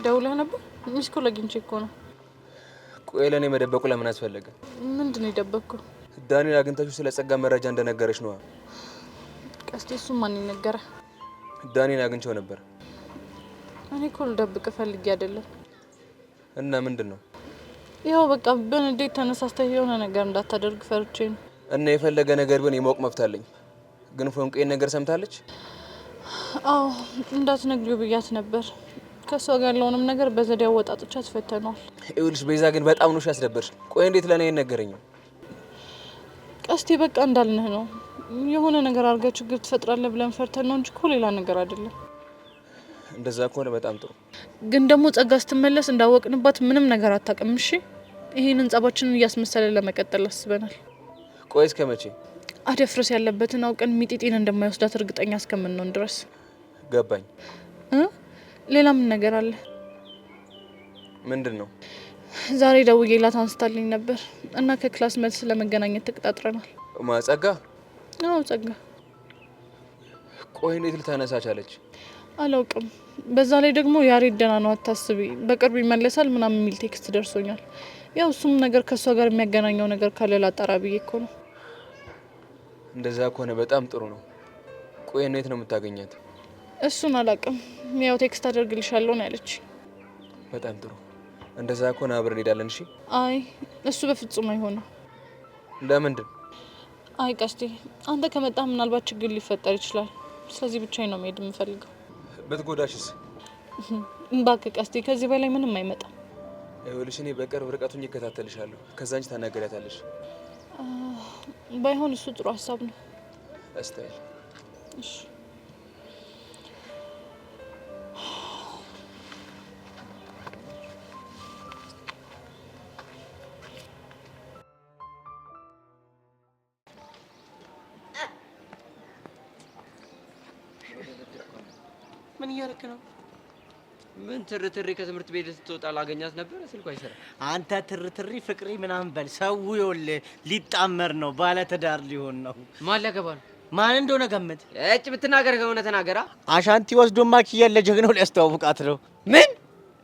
[SPEAKER 1] ደውለህ ነበር? ሚስኮ አግኝቼ እኮ ነው።
[SPEAKER 12] ቆይ ለኔ መደበቁ ለምን አስፈለገ?
[SPEAKER 1] ምንድን ነው የደበቅኩ?
[SPEAKER 12] ዳኒን አግኝታችሁ ስለ ጸጋ መረጃ እንደነገረች ነው።
[SPEAKER 1] ቀስቴ እሱ ማን ይነገረ?
[SPEAKER 12] ዳኒን አግኝቼው ነበር።
[SPEAKER 1] እኔ እኮ ልደብቅ ፈልጌ አይደለም።
[SPEAKER 12] እና ምንድን ነው?
[SPEAKER 1] ያው በቃ በንዴት ተነሳስተህ የሆነ ነገር እንዳታደርግ ፈርቼ ነው።
[SPEAKER 12] እና የፈለገ ነገር ቢሆን የማወቅ መብት አለኝ። ግን ፎንቄን ነገር ሰምታለች?
[SPEAKER 1] አዎ እንዳትነግሪው ብያት ነበር። ከሷ ጋር ያለውንም ነገር በዘዴ አወጣጥቻ ተፈተነዋል።
[SPEAKER 12] ይኸውልሽ ቤዛ ግን በጣም ነው ያስደበርሽ። ቆይ እንዴት ለኔ አይነገረኝም?
[SPEAKER 1] ቀስቴ በቃ እንዳልንህ ነው። የሆነ ነገር አድርገህ ችግር ትፈጥራለህ ብለን ፈርተን ነው እንጂ እኮ ሌላ ነገር አይደለም።
[SPEAKER 12] እንደዛ ከሆነ በጣም ጥሩ።
[SPEAKER 1] ግን ደግሞ ጸጋ ስትመለስ እንዳወቅንባት ምንም ነገር አታውቅም። እሺ ይሄንን ጸባችንን እያስመሰለን ለመቀጠል አስበናል።
[SPEAKER 12] ቆይ እስከ መቼ?
[SPEAKER 1] አደፍረስ ያለበትን አውቀን ሚጢጢን እንደማይወስዳት እርግጠኛ እስከምንሆን ድረስ።
[SPEAKER 12] ገባኝ።
[SPEAKER 1] ሌላ ምን ነገር አለ?
[SPEAKER 12] ምንድን ነው?
[SPEAKER 1] ዛሬ ደውዬላት አንስታልኝ ነበር እና ከክላስ መልስ ለመገናኘት ተቀጣጥረናል።
[SPEAKER 12] ማጸጋ?
[SPEAKER 1] አዎ ጸጋ።
[SPEAKER 12] ቆይ እንዴት ልታነሳ ቻለች?
[SPEAKER 1] አላውቅም። በዛ ላይ ደግሞ ያሬድ ደህና ነው አታስቢ፣ በቅርብ ይመለሳል ምናምን የሚል ቴክስት ደርሶኛል። ያው እሱም ነገር ከሷ ጋር የሚያገናኘው ነገር ካለ ላጣራ ብዬ እኮ ነው።
[SPEAKER 12] እንደዛ ከሆነ በጣም ጥሩ ነው። ቆይ እንዴት ነው የምታገኛት?
[SPEAKER 1] እሱን አላውቅም። ያው ቴክስት አደርግልሻለሁ ነው ያለች።
[SPEAKER 12] በጣም ጥሩ። እንደዛ ከሆነ አብረን እንሄዳለን። እሺ?
[SPEAKER 1] አይ እሱ በፍጹም አይሆንም።
[SPEAKER 12] ለምንድን?
[SPEAKER 1] አይ ቀስቴ አንተ ከመጣ ምናልባት ችግር ሊፈጠር ይችላል። ስለዚህ ብቻዬን ነው መሄድ የምፈልገው።
[SPEAKER 12] ብትጎዳሽስ?
[SPEAKER 1] እባክህ ቀስቴ ከዚህ በላይ ምንም አይመጣም።
[SPEAKER 12] ይኸውልሽ እኔ በቅርብ ርቀቱን እከታተልሻለሁ። ከዛ አንቺ ታናገሪያታለሽ።
[SPEAKER 1] ባይሆን እሱ ጥሩ ሀሳብ ነው።
[SPEAKER 12] አስተያየት።
[SPEAKER 1] እሺ
[SPEAKER 8] እያደረክ ነው?
[SPEAKER 13] ምን ትርትሪ ከትምህርት ቤት ስትወጣ ላገኛት ነበር ስልኳ አይሰራ።
[SPEAKER 8] አንተ ትርትሪ ፍቅሪ ምናምን በል። ሰው ይኸውልህ ሊጣመር ነው፣ ባለ ትዳር ሊሆን ነው።
[SPEAKER 13] ማን ሊያገባ ነው?
[SPEAKER 8] ማን እንደሆነ ገምት።
[SPEAKER 13] እጭ ብትናገር ከሆነ ተናገራ።
[SPEAKER 8] አሻንቲ ወስዶማ ኪያን ለጀግናው ሊያስተዋውቃት ነው።
[SPEAKER 13] ምን?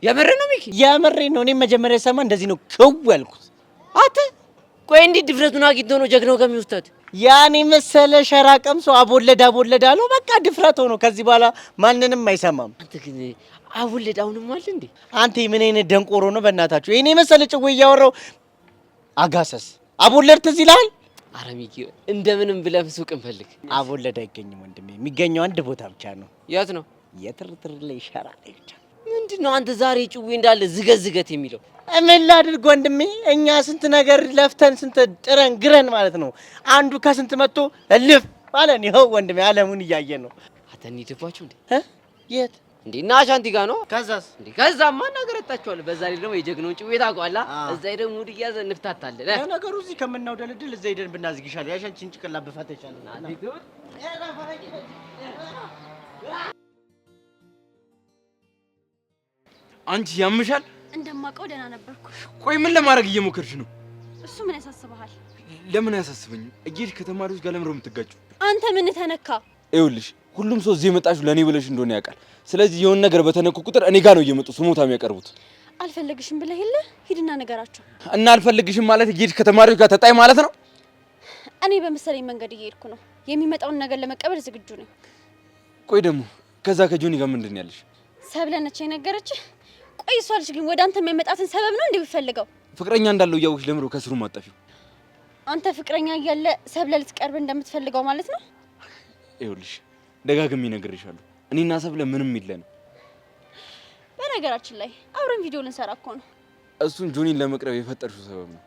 [SPEAKER 13] የምር ነው ሚኪ?
[SPEAKER 8] የምሬ ነው። እኔም መጀመሪያ ሰማ እንደዚህ ነው ክው ያልኩት።
[SPEAKER 13] አተ ቆይ እንዴት ድፍረቱን አግኝቶ ነው ጀግናው ከሚወስዳት?
[SPEAKER 8] ያኔ መሰለ ሸራ ቀምሶ አቦለድ አለው። በቃ ድፍረት ሆኖ ከዚህ በኋላ ማንንም አይሰማም።
[SPEAKER 13] አንተ ግን አቦለድ አሁንም አለ እንዴ?
[SPEAKER 8] አንተ ምን አይነት ደንቆሮ ነው በእናታችሁ? እኔ መሰለ ጭው እያወራው አጋሰስ አቦለድ ትዝ ይልሃል?
[SPEAKER 13] ኧረ ሚኪ እንደምንም ብለህ ሱቅ እንፈልግ።
[SPEAKER 8] አቦለድ አይገኝም ወንድሜ። የሚገኘው አንድ ቦታ ብቻ ነው።
[SPEAKER 13] የት ነው?
[SPEAKER 8] የትርትር ላይ ሸራ ላይ ብቻ።
[SPEAKER 13] ምንድነው አንተ ዛሬ ጭዌ እንዳለ ዝገዝገት የሚለው?
[SPEAKER 8] ምን ላድርግ ወንድሜ? እኛ ስንት ነገር ለፍተን ስንት ጥረን ግረን ማለት ነው። አንዱ ከስንት መጥቶ እልፍ ማለት ነው ወንድሜ። ዓለሙን እያየ ነው።
[SPEAKER 13] አተኒ ትፋችሁ እንዴ?
[SPEAKER 8] የት
[SPEAKER 13] እንዴ? እና አሻንቲ ጋር ነው።
[SPEAKER 8] ከዛስ?
[SPEAKER 13] እንዴ ከዛማ እናገረጣችኋል። በዛ ላይ ደግሞ የጀግናውን ጭዌ ታውቀዋለህ። እዛ ሄደን ሙድ እያዘ እንፍታታለን።
[SPEAKER 8] ነገሩ እዚህ ከምናውደልድል እዛ ሄደን ብናዝግ ይሻላል። ያሻንቺን ጭቅላ ብፈታ ይሻላል።
[SPEAKER 5] አንቺ ያምሻል?
[SPEAKER 2] እንደማውቀው ደህና ነበርኩ።
[SPEAKER 5] ቆይ ምን ለማድረግ እየሞከርሽ ነው?
[SPEAKER 2] እሱ ምን ያሳስብሃል?
[SPEAKER 5] ለምን አያሳስበኝም? እየሄድሽ ከተማሪዎች ጋር ለምን ነው የምትጋጩ?
[SPEAKER 2] አንተ ምን ተነካ?
[SPEAKER 5] ይኸውልሽ ሁሉም ሰው እዚህ የመጣሽው ለኔ ብለሽ እንደሆነ ያውቃል። ስለዚህ የሆነ ነገር በተነኩ ቁጥር እኔ ጋር ነው እየመጡ ስሞታ የሚያቀርቡት።
[SPEAKER 2] አልፈልግሽም ብለህ የለ ሂድና ነገራቸው።
[SPEAKER 5] እና አልፈልግሽም ማለት እየሄድሽ ከተማሪዎች ጋር ተጣይ ማለት ነው?
[SPEAKER 2] እኔ በመሰለኝ መንገድ እየሄድኩ ነው። የሚመጣውን ነገር ለመቀበል ዝግጁ ነኝ።
[SPEAKER 5] ቆይ ደግሞ ከዛ ከጆኒ ጋር ምንድን ያለሽ?
[SPEAKER 2] ሰብለ ነች የነገረችህ? ቆይ እሷ ልጅ ግን ወደ አንተ የሚመጣትን ሰበብ ነው እንዴ ብፈልገው?
[SPEAKER 5] ፍቅረኛ እንዳለው እያወቅሽ ለምሮ ከስሩ ማጣፊው?
[SPEAKER 2] አንተ ፍቅረኛ እያለ ሰብለ ልትቀርብ እንደምትፈልገው ማለት ነው?
[SPEAKER 5] ይኸውልሽ ደጋግሜ እነግርሻለሁ፣ እኔና ሰብለ ምንም የለንም።
[SPEAKER 2] በነገራችን ላይ አብረን ቪዲዮ ልንሰራ እኮ ነው።
[SPEAKER 5] እሱን ጆኒን ለመቅረብ የፈጠርሽው ሰበብ ነው።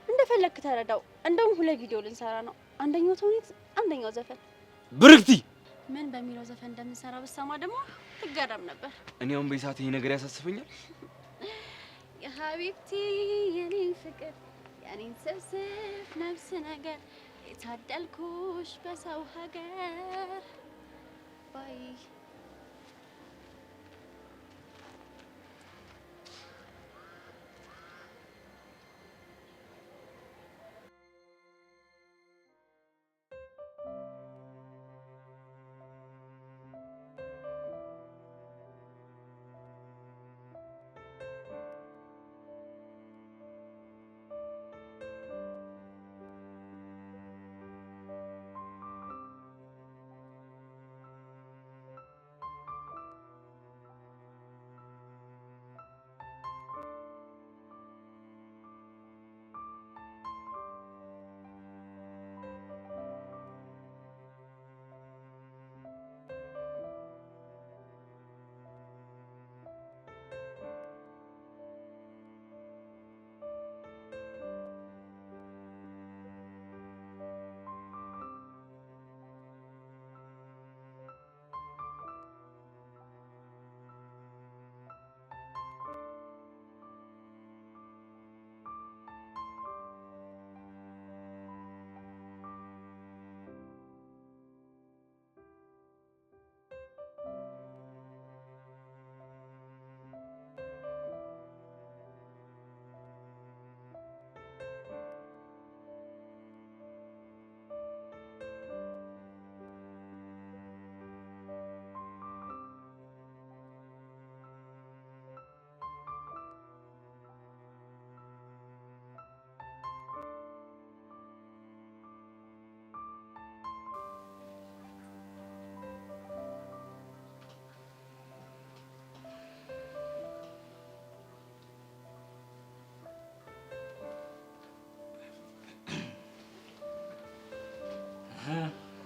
[SPEAKER 2] እንደፈለክ ተረዳው። እንደውም 2 ቪዲዮ ልንሰራ ነው። አንደኛው ተውኔት፣ አንደኛው ዘፈን።
[SPEAKER 5] ብርክቲ
[SPEAKER 2] ምን በሚለው ዘፈን እንደምንሰራ በሰማ ደግሞ ትገረም ነበር።
[SPEAKER 5] እኔ አሁን በሰዓት ይሄ ነገር ያሳስበኛል።
[SPEAKER 2] የሀቢብቲ የኔን ፍቅር የኔን ስብስብ ነፍስ ነገር የታደልኩሽ በሰው ሀገር ባይ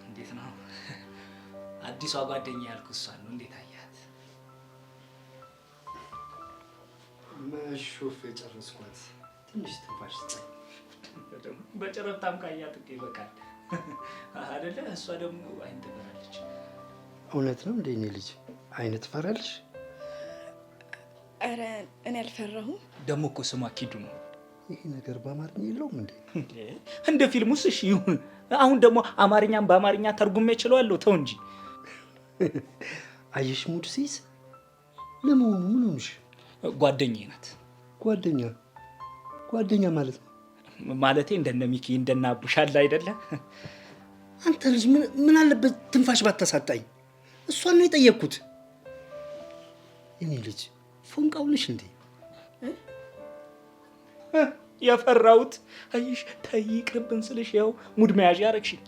[SPEAKER 6] እንዴት ነው አዲሷ ጓደኛ ያልኩት? እሷን ነው። እንዴት አያት?
[SPEAKER 11] መሾፍ የጨረስኳት ትንሽ ትንፋሽ ስጠኝ።
[SPEAKER 6] በጨረፍታም ካያት እኮ ይበቃል አይደለ? እሷ ደግሞ አይን ትፈራለች።
[SPEAKER 11] እውነት ነው እንደ እኔ ልጅ አይን ትፈራለች?
[SPEAKER 7] ኧረ እኔ አልፈራሁም።
[SPEAKER 6] ደግሞ እኮ ስሟ ኪዱ ነው።
[SPEAKER 11] ይሄ ነገር በአማርኛ የለውም እንዴ?
[SPEAKER 6] እንደ ፊልሙስ እሺ ይሁን። አሁን ደግሞ አማርኛም በአማርኛ ተርጉሜ እችላለሁ። ተው እንጂ።
[SPEAKER 11] አየሽ ሙድ ሲይዝ
[SPEAKER 14] ለመሆኑ ምን ሆንሽ?
[SPEAKER 6] ጓደኛዬ ናት።
[SPEAKER 14] ጓደኛ ማለት ነው?
[SPEAKER 6] ማለቴ እንደነ ሚኪ እንደነ አቡሽ አለ አይደለ?
[SPEAKER 14] አንተ ልጅ ምን አለበት ትንፋሽ ባታሳጣኝ። እሷን ነው የጠየቅኩት። እኔ ልጅ ፎንቃው ነሽ እንዴ?
[SPEAKER 6] የፈራሁት አይሽ ተይ ይቅርብን ስልሽ ያው ሙድ መያዣ ያረግሽኝ።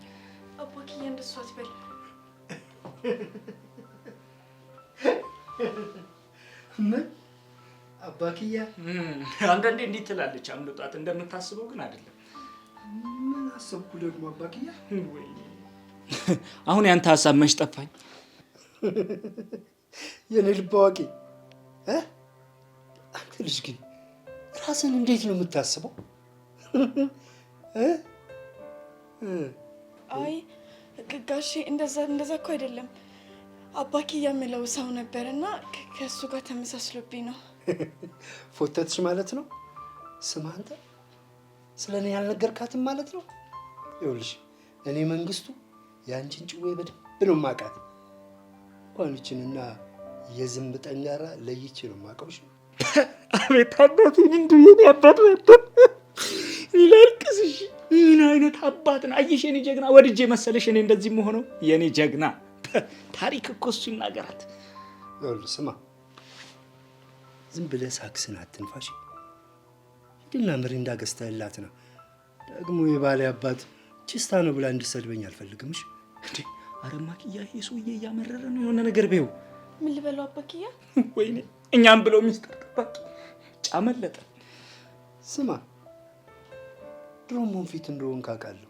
[SPEAKER 7] አባክዬ እንደሱ አትበል።
[SPEAKER 14] ምን አባክያ?
[SPEAKER 6] አንዳንዴ እንዲህ ትላለች አምልጧት፣ እንደምታስበው ግን አይደለም።
[SPEAKER 14] ምን አሰብኩ ደግሞ አባክያ?
[SPEAKER 6] አሁን ያንተ ሀሳብ መች ጠፋኝ።
[SPEAKER 14] የኔ ልብ አዋቂ አንተ ልጅ ግን ራስን እንዴት ነው የምታስበው?
[SPEAKER 7] አይ ጋሼ እንደዛ እኮ አይደለም። አባክያ የምለው ሰው ነበርና ከእሱ ጋር ተመሳስሎብኝ ነው።
[SPEAKER 14] ፎተትሽ ማለት ነው? ስማ አንተ ስለ እኔ ያልነገርካትም ማለት ነው? ይኸውልሽ እኔ መንግስቱ የአንቺን ጭዌ በደንብ ነው የማውቃት። እንኳን ይችንና የዝንብ ጠንጋራ ለይቼ ነው የማውቀው።
[SPEAKER 6] አቤት አባቴን እንዲሁ የኔ አባት ነበር። ይላልቅስሽ ምን አይነት አባት ነው? አየሽ የኔ ጀግና፣ ወድጄ መሰለሽ እኔ እንደዚህ መሆነው? የኔ ጀግና ታሪክ እኮ እሱ ይናገራት።
[SPEAKER 14] ይኸውልህ ስማ፣ ዝም ብለህ ሳክስን አትንፋሽ። ሂድና ምሪንዳ ገዝተህላት ነው። ደግሞ የባሌ አባት ችስታ ነው ብላ እንድትሰድበኝ አልፈልግም። እሺ
[SPEAKER 6] እንዴ? ኧረ ማኪያ ይሄ ሰውዬ እያመረረ ነው። የሆነ ነገር በይው።
[SPEAKER 7] ምን ልበለው አባክያ?
[SPEAKER 6] ወይኔ እኛም ብለው ሚስጥር ጠባቂ ጫመለጠ።
[SPEAKER 14] ስማ ድሮም ወንፊት እንደሆን ካውቃለሁ።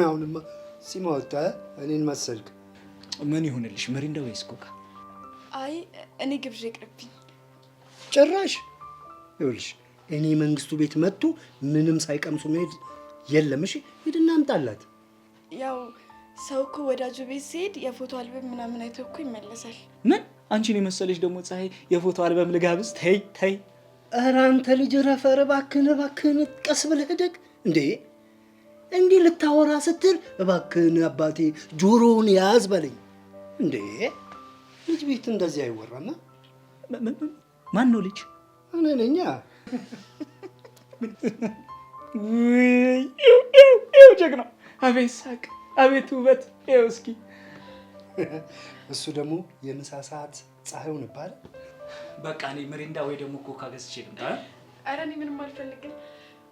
[SPEAKER 14] አሁንማ ሲማ ወጣ እኔን መሰልክ።
[SPEAKER 6] ምን ይሁንልሽ ምሪንዳ ወይስ ኮካ?
[SPEAKER 7] አይ እኔ ግብዣ ይቅርብኝ።
[SPEAKER 14] ጭራሽ ይኸውልሽ እኔ መንግስቱ ቤት መጥቶ ምንም ሳይቀምሱ መሄድ የለም። እሺ ሂድና አምጣላት።
[SPEAKER 7] ያው ሰው እኮ ወዳጁ ቤት ሲሄድ የፎቶ አልበም ምናምን አይቶ እኮ ይመለሳል።
[SPEAKER 6] ምን አንቺን የመሰለሽ ደግሞ ፀሐይ የፎቶ አልበም ልጋብዝ? ተይ ተይ።
[SPEAKER 14] ኧረ አንተ ልጅ ረፈር እባክህን ቀስ ብለህ እደግ እንዴ። እንዲህ ልታወራ ስትል እባክህን አባቴ ጆሮውን ያዝ በለኝ እንዴ። ልጅ ቤት እንደዚህ አይወራማ።
[SPEAKER 6] ማን ነው ልጅ?
[SPEAKER 14] እኔ ነኝ።
[SPEAKER 6] ይኸው ጀግና! አቤት ሳቅ፣ አቤት ውበት! ይኸው እስኪ
[SPEAKER 14] እሱ ደግሞ የምሳ ሰዓት ፀሐዩን ይባል።
[SPEAKER 6] በቃ እኔ ምሪንዳ ወይ ደግሞ ኮካ ገዝቼ ልምጣ።
[SPEAKER 7] ኧረ እኔ ምንም አልፈልግም።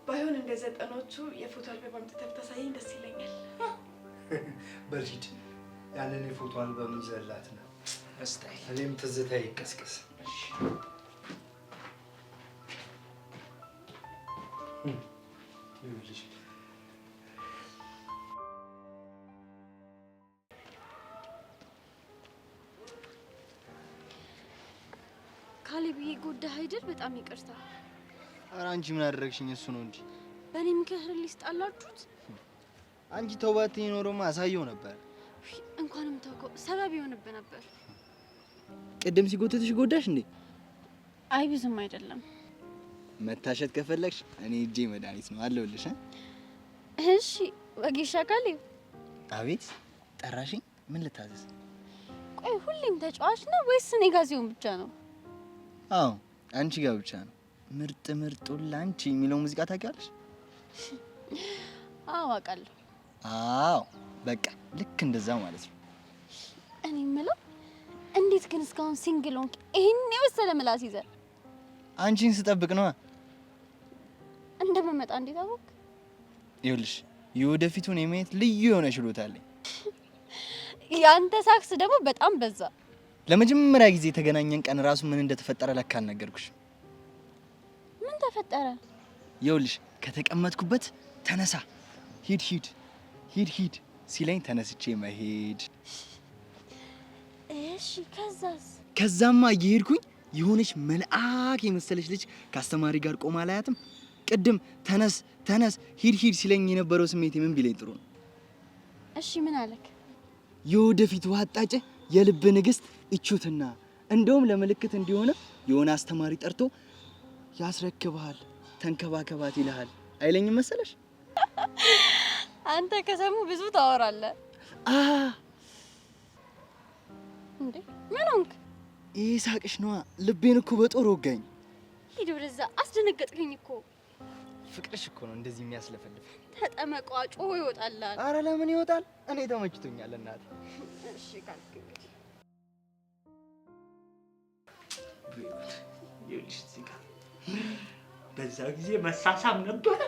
[SPEAKER 7] ባይሆን እንደ ዘጠኖቹ የፎቶ አልበም አምጥተህ ብታሳየኝ ደስ ይለኛል።
[SPEAKER 14] በል ሂድ፣ ያንን የፎቶ አልበም ይዘህላት ነው።
[SPEAKER 6] በስታይ
[SPEAKER 14] እኔም ትዝታ ይቀስቀስ። ይኸውልሽ
[SPEAKER 2] ካሌብዬ ጎዳህ አይደል? በጣም ይቅርታ።
[SPEAKER 15] ኧረ አንቺ ምን አደረግሽኝ? እሱ ነው እንጂ
[SPEAKER 2] በእኔ ምክንያት ሊስጣላችሁት።
[SPEAKER 15] አንቺ ተውባት ኖሮማ አሳየው ነበር።
[SPEAKER 2] እንኳንም ተውከው፣ ሰበብ ይሆንብህ ነበር።
[SPEAKER 15] ቅድም ሲጎትትሽ ጎዳሽ እንዴ?
[SPEAKER 2] አይ ብዙም አይደለም።
[SPEAKER 15] መታሸት ከፈለግሽ እኔ እጄ መድኃኒት ነው አለሁልሽ።
[SPEAKER 2] እሺ ወጌሻ ካሌብ።
[SPEAKER 15] አቤት ጠራሽኝ? ምን ልታዘዝ?
[SPEAKER 2] ቆይ ሁሌም ተጫዋች ነው ወይስ እኔ ጋር ሲሆን ብቻ ነው?
[SPEAKER 15] አዎ አንቺ ጋር ብቻ ነው። ምርጥ ምርጡን ላንቺ የሚለው ሙዚቃ ታውቂያለሽ?
[SPEAKER 2] አዎ አውቃለሁ።
[SPEAKER 15] አዎ በቃ ልክ እንደዛ ማለት ነው።
[SPEAKER 2] እኔ የምለው እንዴት ግን እስካሁን ሲንግል ሆንክ? ይሄን የመሰለ ምላስ ይዘህ።
[SPEAKER 15] አንቺን ስጠብቅ ነዋ።
[SPEAKER 2] እንደምመጣ እንዴት አወቅ?
[SPEAKER 15] ይኸውልሽ የወደፊቱን የማየት ልዩ የሆነ ችሎታ አለኝ።
[SPEAKER 2] ያንተ ሳክስ ደግሞ በጣም በዛ።
[SPEAKER 15] ለመጀመሪያ ጊዜ የተገናኘን ቀን ራሱ ምን እንደተፈጠረ ለካ አልነገርኩሽ።
[SPEAKER 2] ምን ተፈጠረ?
[SPEAKER 15] ይኸውልሽ ከተቀመጥኩበት ተነሳ፣ ሂድ ሂድ ሂድ ሂድ ሲለኝ ተነስቼ መሄድ።
[SPEAKER 2] እሺ ከዛስ?
[SPEAKER 15] ከዛማ እየሄድኩኝ የሆነች መልአክ የመሰለች ልጅ ከአስተማሪ ጋር ቆማ ላያትም። ቅድም ተነስ ተነስ ሂድ ሂድ ሲለኝ የነበረው ስሜት ምን ቢለኝ ጥሩ ነው?
[SPEAKER 2] እሺ ምን አለክ?
[SPEAKER 15] የወደፊቱ አጣጭ የልብ ንግስት እቹትና እንደውም ለምልክት እንዲሆነ የሆነ አስተማሪ ጠርቶ ያስረክብሃል፣ ተንከባከባት ይልሃል አይለኝም መሰለሽ?
[SPEAKER 2] አንተ ከሰሙ ብዙ ታወራለህ። እንዴ ምን ሆንክ?
[SPEAKER 15] ይሄ ሳቅሽ ነዋ። ልቤን እኮ በጦር ወጋኝ።
[SPEAKER 2] ሂድ ወደዛ፣ አስደነገጥከኝ እኮ።
[SPEAKER 15] ፍቅርሽ እኮ ነው እንደዚህ የሚያስለፈልፍ።
[SPEAKER 2] ተጠመቋ ጮሆ ይወጣላል።
[SPEAKER 15] አረ ለምን ይወጣል? እኔ ተመችቶኛል እናቴ።
[SPEAKER 2] እሺ ካልክ እንግዲህ
[SPEAKER 6] ይኸውልሽ እዚህ ጋር በዛ ጊዜ መሳሳም ነበረ።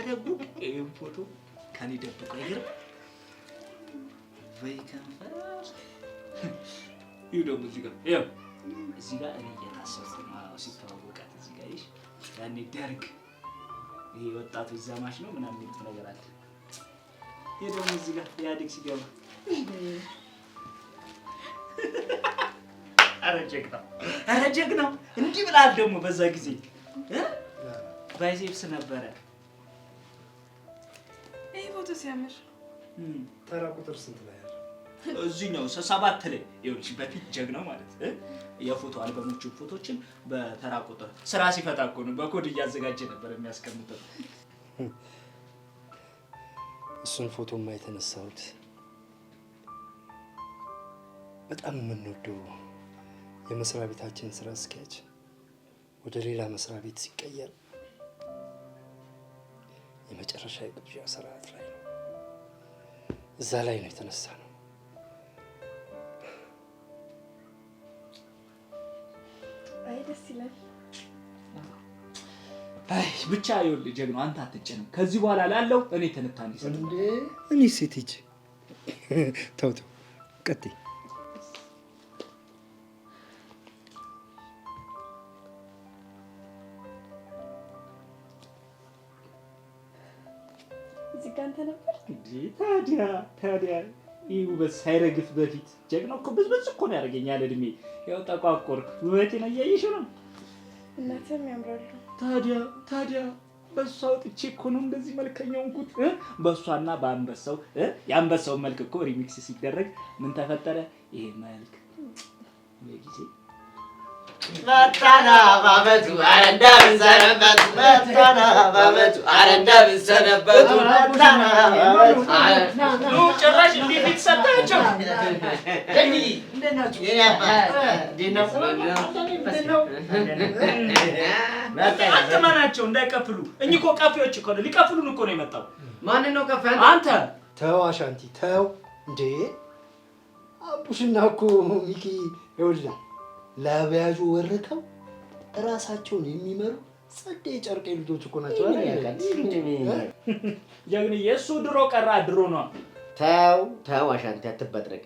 [SPEAKER 6] ረቡ ይሄን ፎቶ ከኔ ደብቆ አይገርም ወይ ከንፈር ይኸው ደግሞ እዚህ ጋር ይኸው እዚህ ጋር እኔ እየታሰርኩ ነው ሲተዋወቃት እዚህ ጋር ይሽ ያኔ ደርግ ይሄ ወጣቶች ዘማች ነው ምናምን የሚሉት ነገር አለ። ይሄ ደግሞ እዚህ ጋር ኢህአዴግ ሲገባ ኧረ ጀግናው እንዲህ ብላል ደግሞ በዛ ጊዜ ባይዜብስ ነበረ።
[SPEAKER 7] ይሄ ፎቶ ሲያምር
[SPEAKER 14] ተራ ቁጥር ስንት ላይ ያለ?
[SPEAKER 6] እዚህኛው 7 ላይ ይኸውልሽ በፊት ጀግናው ማለት የፎቶ አልበሞችን ፎቶችን በተራ ቁጥር ስራ ሲፈታ እኮ ነው በኮድ እያዘጋጀ ነበር የሚያስቀምጠው።
[SPEAKER 14] እሱን ፎቶማ የተነሳሁት በጣም የምንወደው የመስሪያ ቤታችን ስራ አስኪያጅ ወደ ሌላ መስሪያ ቤት ሲቀየር የመጨረሻ የግብዣ ሰዓት ላይ ነው። እዛ ላይ ነው የተነሳ ነው።
[SPEAKER 7] አይ ደስ ይላል።
[SPEAKER 6] አይ ብቻ ይኸውልህ ጀግናው አንተ አትጨንም። ከዚህ በኋላ ላለው እኔ ትንታኔ ሰጥ
[SPEAKER 14] እንዴ እኔ ሴት ልጅ ተው ቀጥይ።
[SPEAKER 7] እዚህ ጋር አንተ ነበር
[SPEAKER 6] እንዴ? ታዲያ ይህ ውበት ሳይረግፍ በፊት ጀግናው እኮ ብዝብዝ እኮ ነው ያደርገኛል። እድሜ ያው ጠቋቆርክ። ውበቴን እያየሽ ነው።
[SPEAKER 7] እናትም ያምራሉ።
[SPEAKER 6] ታዲያ በሷ ወጥቼ እኮ ነው እንደዚህ መልከኛውን ኩት በሷና በአንበሳው የአንበሳው መልክ እኮ ሪሚክስ ሲደረግ ምን ተፈጠረ? ይሄ መልክ ለጊዜ
[SPEAKER 8] መጣና ባመቱ አረንዳ ብንሰነበቱ መጣና ባመቱ አረንዳ ብንሰነበቱ መጣና ባመቱ
[SPEAKER 6] ኑ ጭራሽ እንዲህ ፊት ሰጣቸው። አትመናቸው እንዳይቀፍሉ። እኚህ እኮ ቀፊዎች እኮ ነው። ሊቀፍሉን እኮ ነው የመጣው።
[SPEAKER 13] ማንን ነው ቀፋ?
[SPEAKER 6] አንተ
[SPEAKER 14] ተው አሻንቲ ተው እንዴ። አቡሽና እኮ ሚኪ ይኸውልህ ለአብያጁ ወርተው እራሳቸውን የሚመሩ ጸዴ ጨርቄ ልጆች እኮ ናቸው አይደል?
[SPEAKER 6] ጀግንዬ እሱ ድሮ ቀራ ድሮ ነው።
[SPEAKER 8] ተው አሻንቲ አትበጥረቅ።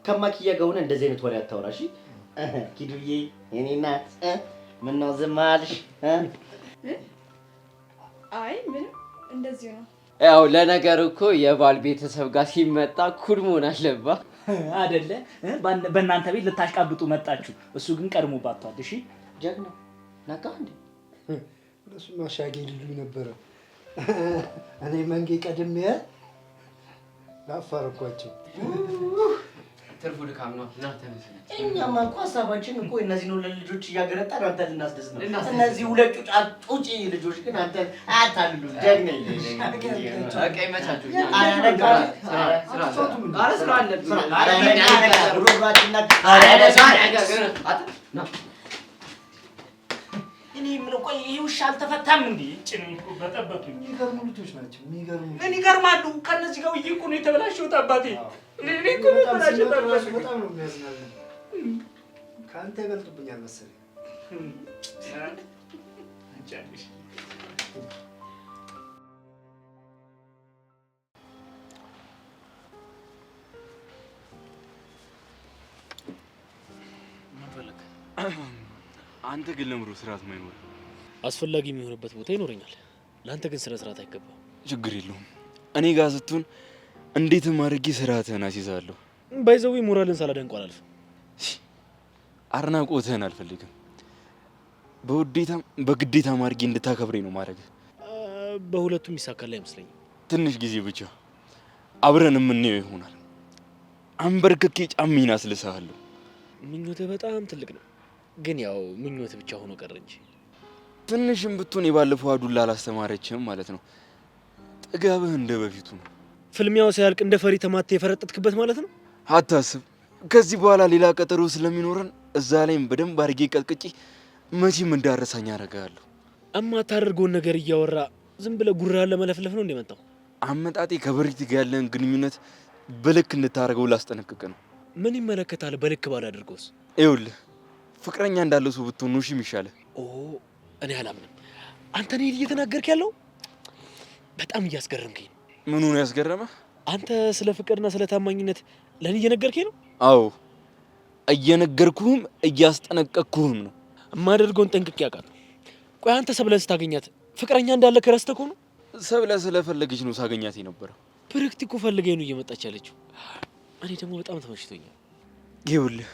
[SPEAKER 8] ከማኪያ ጋር ሆነ እንደዚህ አይነት ወሬ አታውራ እሺ። ኪዱዬ የኔ እናት ምነው ዝም አልሽ?
[SPEAKER 7] አይ ምንም እንደዚህ ነው።
[SPEAKER 13] ያው ለነገሩ እኮ የባል ቤተሰብ ጋር ሲመጣ ኩል መሆን አለባ
[SPEAKER 6] አይደለ? በእናንተ ቤት ልታሽቃብጡ መጣችሁ። እሱ ግን ቀድሞ ባቷል። እሺ
[SPEAKER 8] ጀግና ነቃ እንዴ?
[SPEAKER 14] እሱ ማሻጌ ልሉ ነበረ። እኔ መንጌ ቀድሜ ላፋርኳቸው።
[SPEAKER 13] ትርፉ ድካም ነው። ና ተነስ።
[SPEAKER 8] እኛማ እኮ ሀሳባችን እኮ እነዚህ ነው ልጆች እያገረጣን አንተ ልናስደስት ነው። እነዚህ ሁለት ጩጬ ልጆች ግን አንተ አታልሉ። ጀግና
[SPEAKER 13] በቃ ይመቻችሁ።
[SPEAKER 6] እኔ ምን ቆይ ይሄ ውሻ አልተፈታም እንዴ? ጭን በጠበጡኝ።
[SPEAKER 14] የሚገርሙ ልጆች ናቸው።
[SPEAKER 6] ምን ይገርማሉ? ከነዚህ ጋር ውዬ እኮ ነው የተበላሸሁት አባቴ። እኔ እኮ
[SPEAKER 14] በጣም ነው የሚያዝናለው። ከአንተ ይበልጡብኛል መሰለኝ።
[SPEAKER 5] አንተ ግን ለምሮ ስርዓት ማይኖር
[SPEAKER 4] አስፈላጊ የሚሆንበት ቦታ ይኖረኛል። ለአንተ ግን ስነ ስርዓት አይገባም።
[SPEAKER 5] ችግር የለውም። እኔ ጋር ስትሆን እንዴትም አድርጌ ስርዓትህን አስይዛለሁ።
[SPEAKER 4] ባይዘው ሞራልን ሳላደንቀው አላልፍም።
[SPEAKER 5] አድናቆትህን አልፈልግም። በውዴታም በግዴታም አድርጌ እንድታከብረኝ ነው ማድረግ።
[SPEAKER 4] በሁለቱም ይሳካል አይመስለኝም።
[SPEAKER 5] ትንሽ ጊዜ ብቻ አብረን የምንየው ይሆናል። አንበርክኬ ጫሜን አስልስሃለሁ።
[SPEAKER 4] ምኞትህ በጣም ትልቅ ነው፣ ግን ያው ምኞት ብቻ ሆኖ ቀረ እንጂ
[SPEAKER 5] ትንሽም ብትሆን የባለፈው አዱላ አላስተማረችም ማለት ነው። ጥጋብህ እንደ በፊቱ ነው።
[SPEAKER 4] ፍልሚያው ሲያልቅ እንደ ፈሪ ተማተ የፈረጠጥክበት ማለት ነው።
[SPEAKER 5] አታስብ። ከዚህ በኋላ ሌላ ቀጠሮ ስለሚኖረን እዛ ላይም በደንብ አድርጌ ቀጥቅጬ መቼም እንዳረሳኝ አደርጋለሁ።
[SPEAKER 4] እማታደርገውን ነገር እያወራ ዝም ብለህ ጉራ ለመለፍለፍ ነው እንደመጣው?
[SPEAKER 5] አመጣጤ ከብርክቲ ጋር ያለን ግንኙነት በልክ እንድታደርገው ላስጠነቅቅ ነው።
[SPEAKER 4] ምን ይመለከታል በልክ ባላደርገውስ?
[SPEAKER 5] ይኸውልህ ፍቅረኛ እንዳለው ሰው ብትሆን ነው የሚሻለው።
[SPEAKER 4] እኔ አላምንም። አንተ ነህ እየተናገርክ ያለው? በጣም እያስገረምከኝ ነው።
[SPEAKER 5] ምኑ ነው ያስገረመህ?
[SPEAKER 4] አንተ ስለ ፍቅርና ስለ ታማኝነት ለኔ እየነገርከኝ ነው?
[SPEAKER 5] አዎ እየነገርኩህም እያስጠነቀቅኩህም ነው።
[SPEAKER 4] የማደርገውን ጠንቅቄ አውቃለሁ። ቆይ አንተ ሰብለ ስታገኛት ፍቅረኛ እንዳለ ከረስተህ ነው?
[SPEAKER 5] ሰብለ ስለፈለገች ነው ሳገኛት የነበረው።
[SPEAKER 4] ብርክቲ እኮ ፈልገኝ ነው እየመጣች ያለችው። እኔ ደግሞ በጣም ተመችቶኛል።
[SPEAKER 5] ይኸውልህ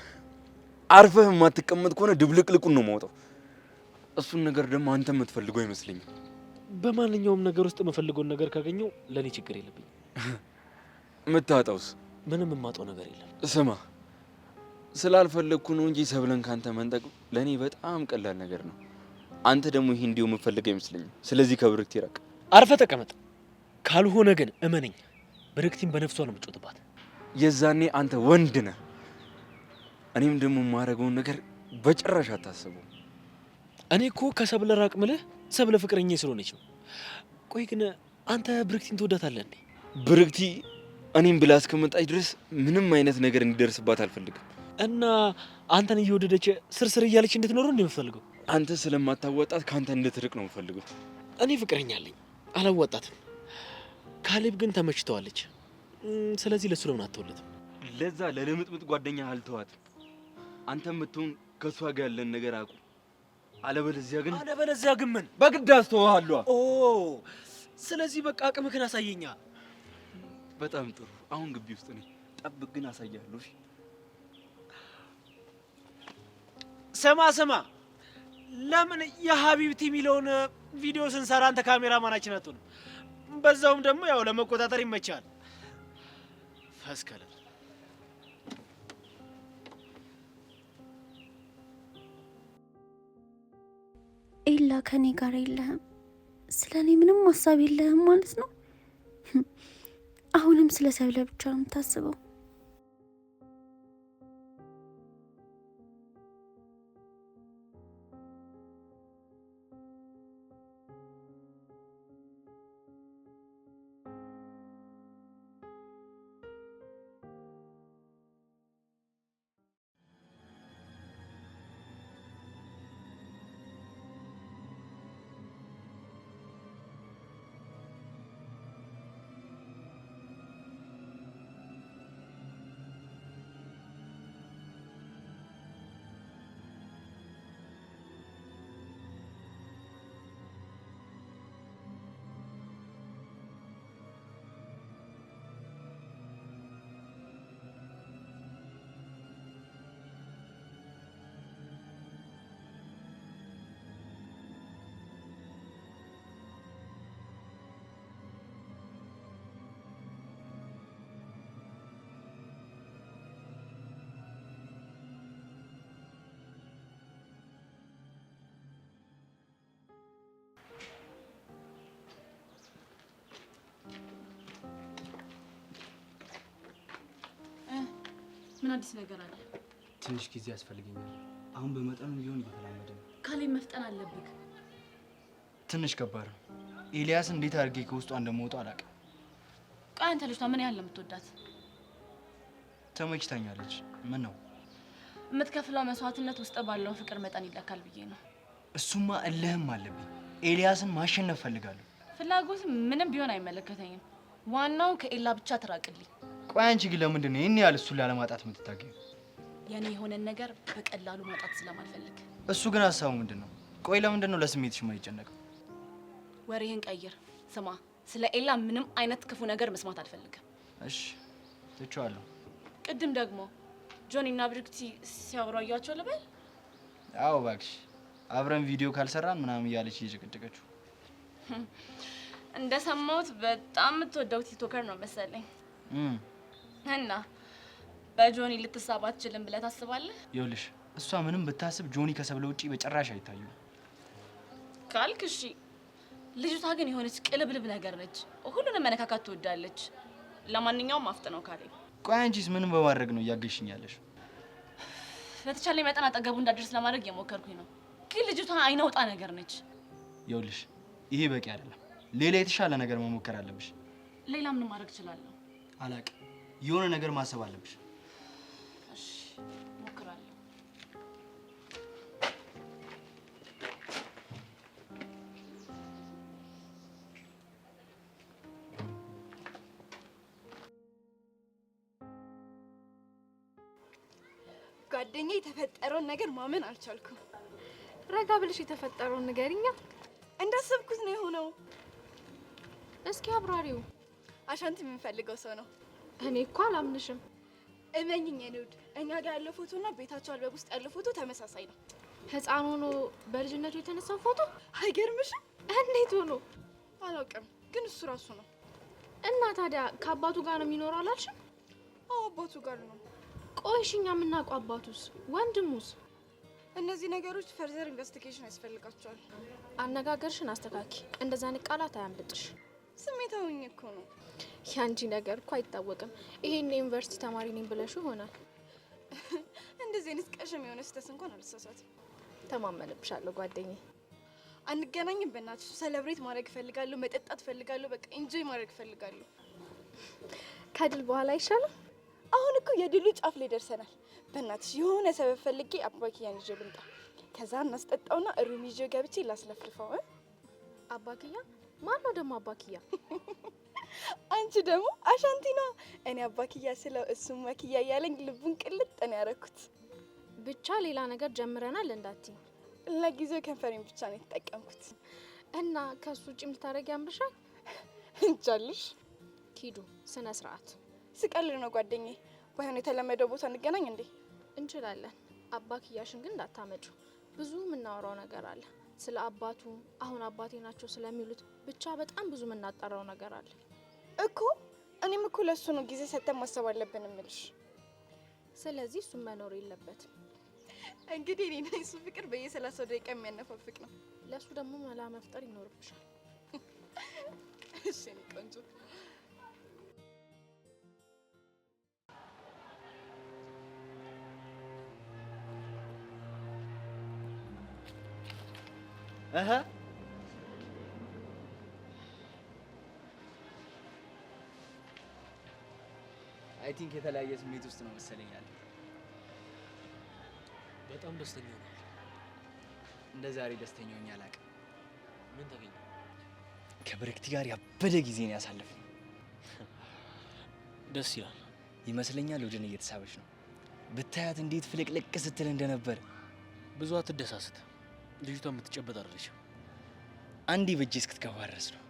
[SPEAKER 5] አርፈህ የማትቀመጥ ከሆነ ድብልቅልቁን ነው የማውጣው። እሱን ነገር ደግሞ አንተ የምትፈልገው አይመስለኝም።
[SPEAKER 4] በማንኛውም ነገር ውስጥ የምፈልገውን ነገር ካገኘው ለኔ ችግር የለብኝም።
[SPEAKER 5] የምታጣውስ?
[SPEAKER 4] ምንም የማጣው ነገር የለም።
[SPEAKER 5] ስማ ስላልፈለግኩ ነው እንጂ ሰብለን ካንተ መንጠቅ ለኔ በጣም ቀላል ነገር ነው። አንተ ደግሞ ይሄ እንዲሁ የምፈልገው አይመስለኝም። ስለዚህ ከብርክቲ ራቅ።
[SPEAKER 4] አርፈህ ተቀመጥ። ካልሆነ ግን እመነኝ ብርክቲን በነፍሷ ነው የምትጮትባት።
[SPEAKER 5] የዛኔ አንተ ወንድ ነህ። እኔም ደግሞ የማደርገውን ነገር በጭራሽ አታስበው።
[SPEAKER 4] እኔ እኮ ከሰብለ ራቅ ምልህ ሰብለ ፍቅረኛ ስለሆነች ነው። ቆይ ግን አንተ ብርክቲን ትወዳታለህ እንዴ?
[SPEAKER 5] ብርክቲ እኔም ብላ እስከመጣች ድረስ ምንም አይነት ነገር እንዲደርስባት አልፈልግም።
[SPEAKER 4] እና አንተን እየወደደች ስርስር እያለች እንድትኖር ነው የምፈልገው።
[SPEAKER 5] አንተ ስለማታዋጣት ካንተ እንድትርቅ ነው የምፈልገው።
[SPEAKER 4] እኔ ፍቅረኛ አለኝ፣ አላዋጣትም። ካሌብ ግን ተመችተዋለች። ስለዚህ ለሱ ለምን አትወለድም?
[SPEAKER 5] ለዛ ለልምጥምጥ ጓደኛ አልተዋትም። አንተ የምትሆን ከሷ ጋር ያለን ነገር አቁም። አለበለዚያ ግን
[SPEAKER 4] ምን
[SPEAKER 5] በግድ አስተዋሃለሁ።
[SPEAKER 4] ስለዚህ በቃ አቅምህን አሳየኛ።
[SPEAKER 5] በጣም ጥሩ። አሁን ግቢ ውስጥ ነኝ። ጠብቅ ግን አሳያለሁ። እሺ?
[SPEAKER 4] ስማ፣ ለምን የሀቢብቲ የሚለውን ቪዲዮ ስንሰራ አንተ ካሜራማናችን አትሆንም? በዛውም ደግሞ ያው ለመቆጣጠር ይመቻል። ፈስከለ
[SPEAKER 2] ኤላ ከኔ ጋር የለህም። ስለ እኔ ምንም ሀሳብ የለህም ማለት ነው? አሁንም ስለ ሰብለ ብቻ ነው የምታስበው?
[SPEAKER 3] ምን አዲስ ነገር አለ?
[SPEAKER 11] ትንሽ ጊዜ ያስፈልገኛል። አሁን በመጠኑ ቢሆን እየተላመደ ነው።
[SPEAKER 3] ካሌብ መፍጠን አለብህ።
[SPEAKER 11] ትንሽ ከባድ ነው። ኤልያስን እንዴት አድርጌ ከውስጧ እንደምወጣው አላውቅም።
[SPEAKER 3] ቆይ አንተ ልጅቷ ምን ያህል ለምትወዳት?
[SPEAKER 11] ተመችታኛለች። ምን ነው
[SPEAKER 3] የምትከፍለው መስዋዕትነት ውስጥ ባለው ፍቅር መጠን ይለካል ብዬ ነው።
[SPEAKER 11] እሱማ እልህም አለብኝ። ኤልያስን ማሸነፍ ፈልጋለሁ።
[SPEAKER 3] ፍላጎት ምንም ቢሆን አይመለከተኝም። ዋናው ከኤላ ብቻ ትራቅልኝ።
[SPEAKER 11] ቆይ አንቺ ግን ለምንድን ነው ይህን ያህል እሱን ላለማጣት የምትታገዩ?
[SPEAKER 3] የኔ የሆነን ነገር በቀላሉ ማጣት ስለማልፈልግ።
[SPEAKER 11] እሱ ግን ሀሳቡ ምንድን ነው? ቆይ ለምንድን ነው ለስሜትሽ የማይጨነቀው?
[SPEAKER 3] ወሬህን ቀይር። ስማ፣ ስለ ኤላ ምንም አይነት ክፉ ነገር መስማት አልፈልግም።
[SPEAKER 11] እሺ ትቼዋለሁ።
[SPEAKER 3] ቅድም ደግሞ ጆኒ እና ብርክቲ ሲያወሩ አያቸው ልበል?
[SPEAKER 11] አዎ እባክሽ፣ አብረን ቪዲዮ ካልሰራን ምናምን እያለች እየጨቀጨቀችው።
[SPEAKER 3] እንደሰማሁት በጣም የምትወደው ቲክቶከር ነው መሰለኝ። እና በጆኒ ልትሳብ አትችልም ብለህ ታስባለህ?
[SPEAKER 11] ይኸውልሽ እሷ ምንም ብታስብ ጆኒ ከሰብለ ውጪ በጭራሽ አይታዩም
[SPEAKER 3] ካልክ እሺ። ልጅቷ ግን የሆነች ቅልብልብ ነገር ነች። ሁሉንም መነካካት ትወዳለች። ለማንኛውም አፍጥነው ካለኝ።
[SPEAKER 11] ቆይ አንቺስ ምንም በማድረግ ነው እያገሽኝ ያለሽ?
[SPEAKER 3] በተቻለኝ መጠን አጠገቡ እንዳደርስ ለማድረግ እየሞከርኩኝ ነው። ግን ልጅቷ አይናውጣ ነገር ነች።
[SPEAKER 15] ይኸውልሽ ይሄ በቂ አይደለም። ሌላ የተሻለ ነገር መሞከር አለብሽ።
[SPEAKER 3] ሌላ ምን ማድረግ እችላለሁ?
[SPEAKER 15] አላውቅም። የሆነ ነገር ማሰብ አለብሽ።
[SPEAKER 3] እሺ እሞክራለሁ።
[SPEAKER 10] ጓደኛዬ የተፈጠረውን ነገር ማመን አልቻልኩም።
[SPEAKER 1] ረጋ ብለሽ የተፈጠረውን ንገሪኛ።
[SPEAKER 10] እንዳሰብኩት ነው የሆነው።
[SPEAKER 1] እስኪ አብራሪው።
[SPEAKER 10] አሻንቲ የምንፈልገው ሰው ነው።
[SPEAKER 1] እኔ እኮ አላምንሽም።
[SPEAKER 10] እመኝኝ የንውድ እኛ ጋር ያለው ፎቶና ቤታቸው አልበም ውስጥ ያለው ፎቶ ተመሳሳይ ነው።
[SPEAKER 1] ህፃን ሆኖ በልጅነቱ የተነሳው ፎቶ
[SPEAKER 10] አይገርምሽም?
[SPEAKER 1] እንዴት ሆኖ?
[SPEAKER 10] አላውቅም፣ ግን እሱ ራሱ ነው።
[SPEAKER 1] እና ታዲያ ከአባቱ ጋር ነው የሚኖረው አላልሽም?
[SPEAKER 10] አዎ አባቱ ጋር ነው።
[SPEAKER 1] ቆይሽ እኛ የምናውቀው አባቱስ ወንድሙስ?
[SPEAKER 10] እነዚህ ነገሮች ፈርዘር ኢንቨስቲጌሽን ያስፈልጋቸዋል።
[SPEAKER 1] አነጋገርሽን አስተካኪ። እንደዛ ቃላት አያምልጥሽ።
[SPEAKER 10] ስሜታዊኝ እኮ ነው።
[SPEAKER 1] ያንቺ ነገር እኮ አይታወቅም። ይሄን ዩኒቨርሲቲ ተማሪ ነኝ ብለሽ ይሆናል።
[SPEAKER 10] እንደዚህ አይነት ቀሽም የሆነ ስህተት እንኳን አልተሳሳትም።
[SPEAKER 1] ተማመንብሻለሁ ጓደኛዬ።
[SPEAKER 10] አንገናኝም በእናትሽ። ሴሌብሬት ማድረግ እፈልጋለሁ፣ መጠጣት እፈልጋለሁ፣ በቃ ኢንጆይ ማድረግ እፈልጋለሁ።
[SPEAKER 1] ከድል በኋላ ይሻላል።
[SPEAKER 10] አሁን እኮ የድሉ ጫፍ ላይ ደርሰናል። በእናትሽ የሆነ ሰበብ ፈልጌ አባኪያን ይዤ ልምጣ። ከዛ እናስጠጣውና ሩም ይዤ ገብቼ ላስለፍልፈው።
[SPEAKER 1] አባኪያ? ማን ነው ደግሞ አባኪያ?
[SPEAKER 10] አንቺ ደግሞ አሻንቲና። እኔ አባኪያ ስለው እሱም ማኪያ እያለኝ ልቡን ቅልጥ ነው ያደረኩት።
[SPEAKER 1] ብቻ ሌላ ነገር ጀምረናል እንዳትዪ።
[SPEAKER 10] ለጊዜው ከንፈሬን ብቻ ነው የተጠቀምኩት።
[SPEAKER 1] እና ከሱ ውጭ የምታደርጊ ያምርሻል?
[SPEAKER 10] እንጃልሽ።
[SPEAKER 1] ኪዱ ስነ ስርዓት።
[SPEAKER 10] ስቀልድ ነው ጓደኛዬ። ባይሆን የተለመደው ቦታ እንገናኝ እንዴ?
[SPEAKER 1] እንችላለን። አባኪያሽን ግን እንዳታመጪው። ብዙ የምናወራው ነገር አለ። ስለ አባቱ፣ አሁን አባቴ ናቸው ስለሚሉት፣ ብቻ በጣም ብዙ የምናጣራው ነገር አለ
[SPEAKER 10] እኮ። እኔም እኮ ለሱ ነው ጊዜ ሰጥተን ማሰብ አለብን እምልሽ።
[SPEAKER 1] ስለዚህ እሱም መኖር የለበትም።
[SPEAKER 10] እንግዲህ እኔና እሱ ፍቅር በየ30 ደቂቃ የሚያነፋፍቅ ነው።
[SPEAKER 1] ለሱ ደግሞ መላ መፍጠር ይኖርብሻል።
[SPEAKER 10] እሺ ቆንጆ።
[SPEAKER 11] አይ ቲንክ የተለያየ ስሜት ውስጥ ነው መሰለኝ ያለ።
[SPEAKER 4] በጣም ደስተኛ ነው።
[SPEAKER 11] እንደ ዛሬ ደስተኛ ሆኜ አላውቅም።
[SPEAKER 4] ምን ተገኘ?
[SPEAKER 11] ከብርክቲ ጋር ያበደ ጊዜ ነው ያሳለፍነው።
[SPEAKER 4] ደስ ይላል
[SPEAKER 11] ይመስለኛል። ወደኔ እየተሳበች ነው። ብታያት እንዴት ፍልቅልቅ ስትል እንደነበር።
[SPEAKER 4] ብዙ አትደሳስት። ልጅቷ የምትጨበጥ አይደለችም።
[SPEAKER 11] አንዴ በእጄ እስክትገባ ድረስ ነው።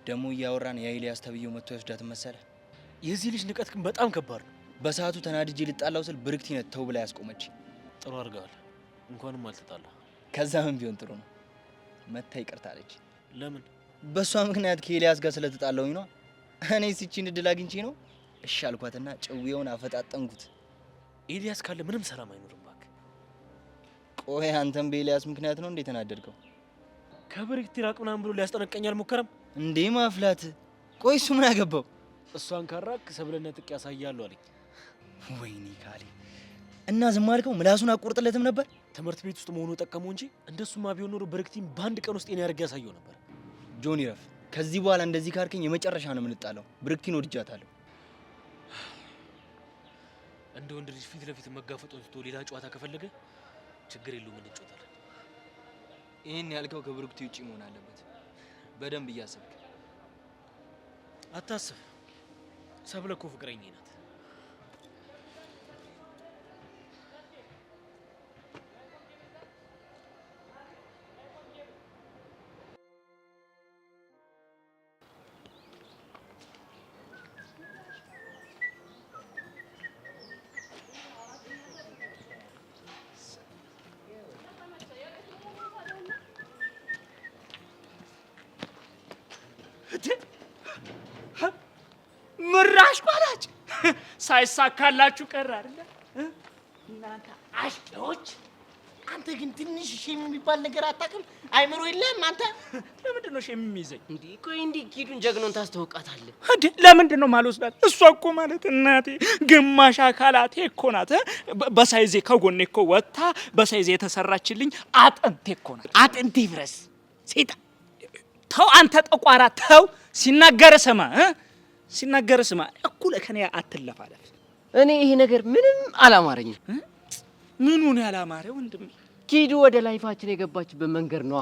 [SPEAKER 11] ደግሞ እያወራን የኤልያስ ተብዬው መጥቶ ያስዳት መሰለ።
[SPEAKER 4] የዚህ ልጅ ንቀት ግን በጣም ከባድ ነው።
[SPEAKER 11] በሰዓቱ ተናድጄ ልጣላው ስል ብርክቲ ነት ተው ብላ ያስቆመች።
[SPEAKER 4] ጥሩ አድርገዋል። እንኳንም አልተጣላ።
[SPEAKER 11] ከዛ ምን ቢሆን ጥሩ ነው። መታ ይቅርታ አለች።
[SPEAKER 4] ለምን?
[SPEAKER 11] በሷ ምክንያት ከኤልያስ ጋር ስለተጣላውኝ ነው። እኔ ሲቺን እድል አግኝቼ ነው እሺ አልኳትና ጭዌውን አፈጣጠንኩት።
[SPEAKER 4] ኤልያስ ካለ ምንም ሰላም አይኖርም። እባክህ
[SPEAKER 11] ቆይ አንተም በኤልያስ ምክንያት ነው እንዴ ተናደድከው?
[SPEAKER 4] ከብርክቲ ራቅ ምናምን ብሎ ሊያስጠነቀኝ አልሞከረም
[SPEAKER 11] እንዴ? ማፍላት። ቆይ እሱ ምን አገባው?
[SPEAKER 4] እሷን ካራክ ሰብለነት ጥቅ ያሳያሉ አለኝ።
[SPEAKER 11] ወይኔ ካሌ እና ዝም አልከው? ምላሱን አቆርጥለትም ነበር።
[SPEAKER 4] ትምህርት ቤት ውስጥ መሆኑ ጠቀመው እንጂ እንደሱማ ቢሆን ኖሮ ብርክቲን በአንድ ቀን ውስጥ የኔ ያርግ ያሳየው ነበር።
[SPEAKER 11] ጆኒ ረፍ፣ ከዚህ በኋላ እንደዚህ ካርከኝ የመጨረሻ ነው የምንጣለው። ብርክቲን ወድጃታለሁ።
[SPEAKER 4] እንደ ወንድ ልጅ ፊት ለፊት መጋፈጡን ትቶ ሌላ ጨዋታ ከፈለገ ችግር የለውም እንጫወታለን።
[SPEAKER 11] ይሄን ያልከው ከብርክቲ ውጪ መሆን አለበት። በደንብ እያሰብክ
[SPEAKER 4] አታስብ። ሰብለ እኮ ፍቅረኛዬ ናት።
[SPEAKER 6] ምራሽ ባላጭ ሳይሳካላችሁ ቀረ አይደለ? እናንተ አሽቄዎች! አንተ
[SPEAKER 8] ግን ትንሽ ሼም የሚባል ነገር አታውቅም? አይምሮ የለም አንተ?
[SPEAKER 6] ለምንድን ነው ሼም የሚይዘኝ?
[SPEAKER 13] እንዴ ቆይ እንዴ ኪዱን ጀግኖን ታስተዋውቃታለህ
[SPEAKER 6] እንዴ? ለምንድን ነው ማልወስዳት? እሷ እኮ ማለት እናቴ ግማሽ አካላቴ እኮ ናት። በሳይዜ ከጎኔ እኮ ወጥታ በሳይዜ የተሰራችልኝ አጥንቴ እኮ ናት።
[SPEAKER 8] አጥንቴ ይፍረስ ሴጣን።
[SPEAKER 6] ተው አንተ ጠቋራ ተው። ሲናገር ስማ ሲናገር ስማ። እኩል ከኔ አትለፋለፍ።
[SPEAKER 13] እኔ ይሄ ነገር ምንም አላማረኝም።
[SPEAKER 6] ምኑን ያላማረ ወንድም?
[SPEAKER 13] ኪዱ ወደ ላይፋችን የገባችበት መንገድ ነው።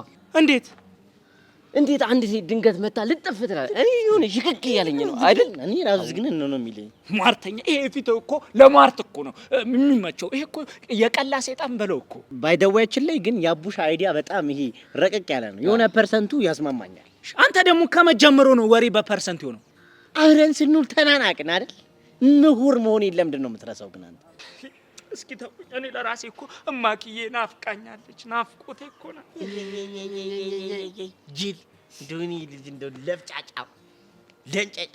[SPEAKER 13] እንዴት አንድ ሴት ድንገት መታ ልጥፍ ትላለች? እኔ የሆነ ሽክክ እያለኝ ነው አይደል?
[SPEAKER 8] እኔ ራሱ ግን ነው የሚለኝ
[SPEAKER 6] ሟርተኛ። ይሄ ፊት እኮ ለሟርት እኮ ነው የሚመቸው። ይሄ እኮ የቀላ ሰይጣን በለው እኮ።
[SPEAKER 8] ባይደዋያችን ላይ ግን ያቡሽ አይዲያ በጣም ይሄ ረቀቅ ያለ ነው። የሆነ ፐርሰንቱ ያስማማኛል።
[SPEAKER 6] አንተ ደግሞ ከመጀመሩ ነው ወሬ በፐርሰንት ይሆነው።
[SPEAKER 8] አብረን ስንውል ተናናቅን አይደል? ምሁር መሆን የለምንድን ነው የምትረሳው ግን አንተ?
[SPEAKER 6] እስኪ ተውኝ። እኔ ለራሴ እኮ እማክዬ ናፍቃኛለች። ናፍቆቴ እኮ ነው።
[SPEAKER 8] ጅል ዶኒ ልጅ እንደው ለፍጫጫ ለንጫጫ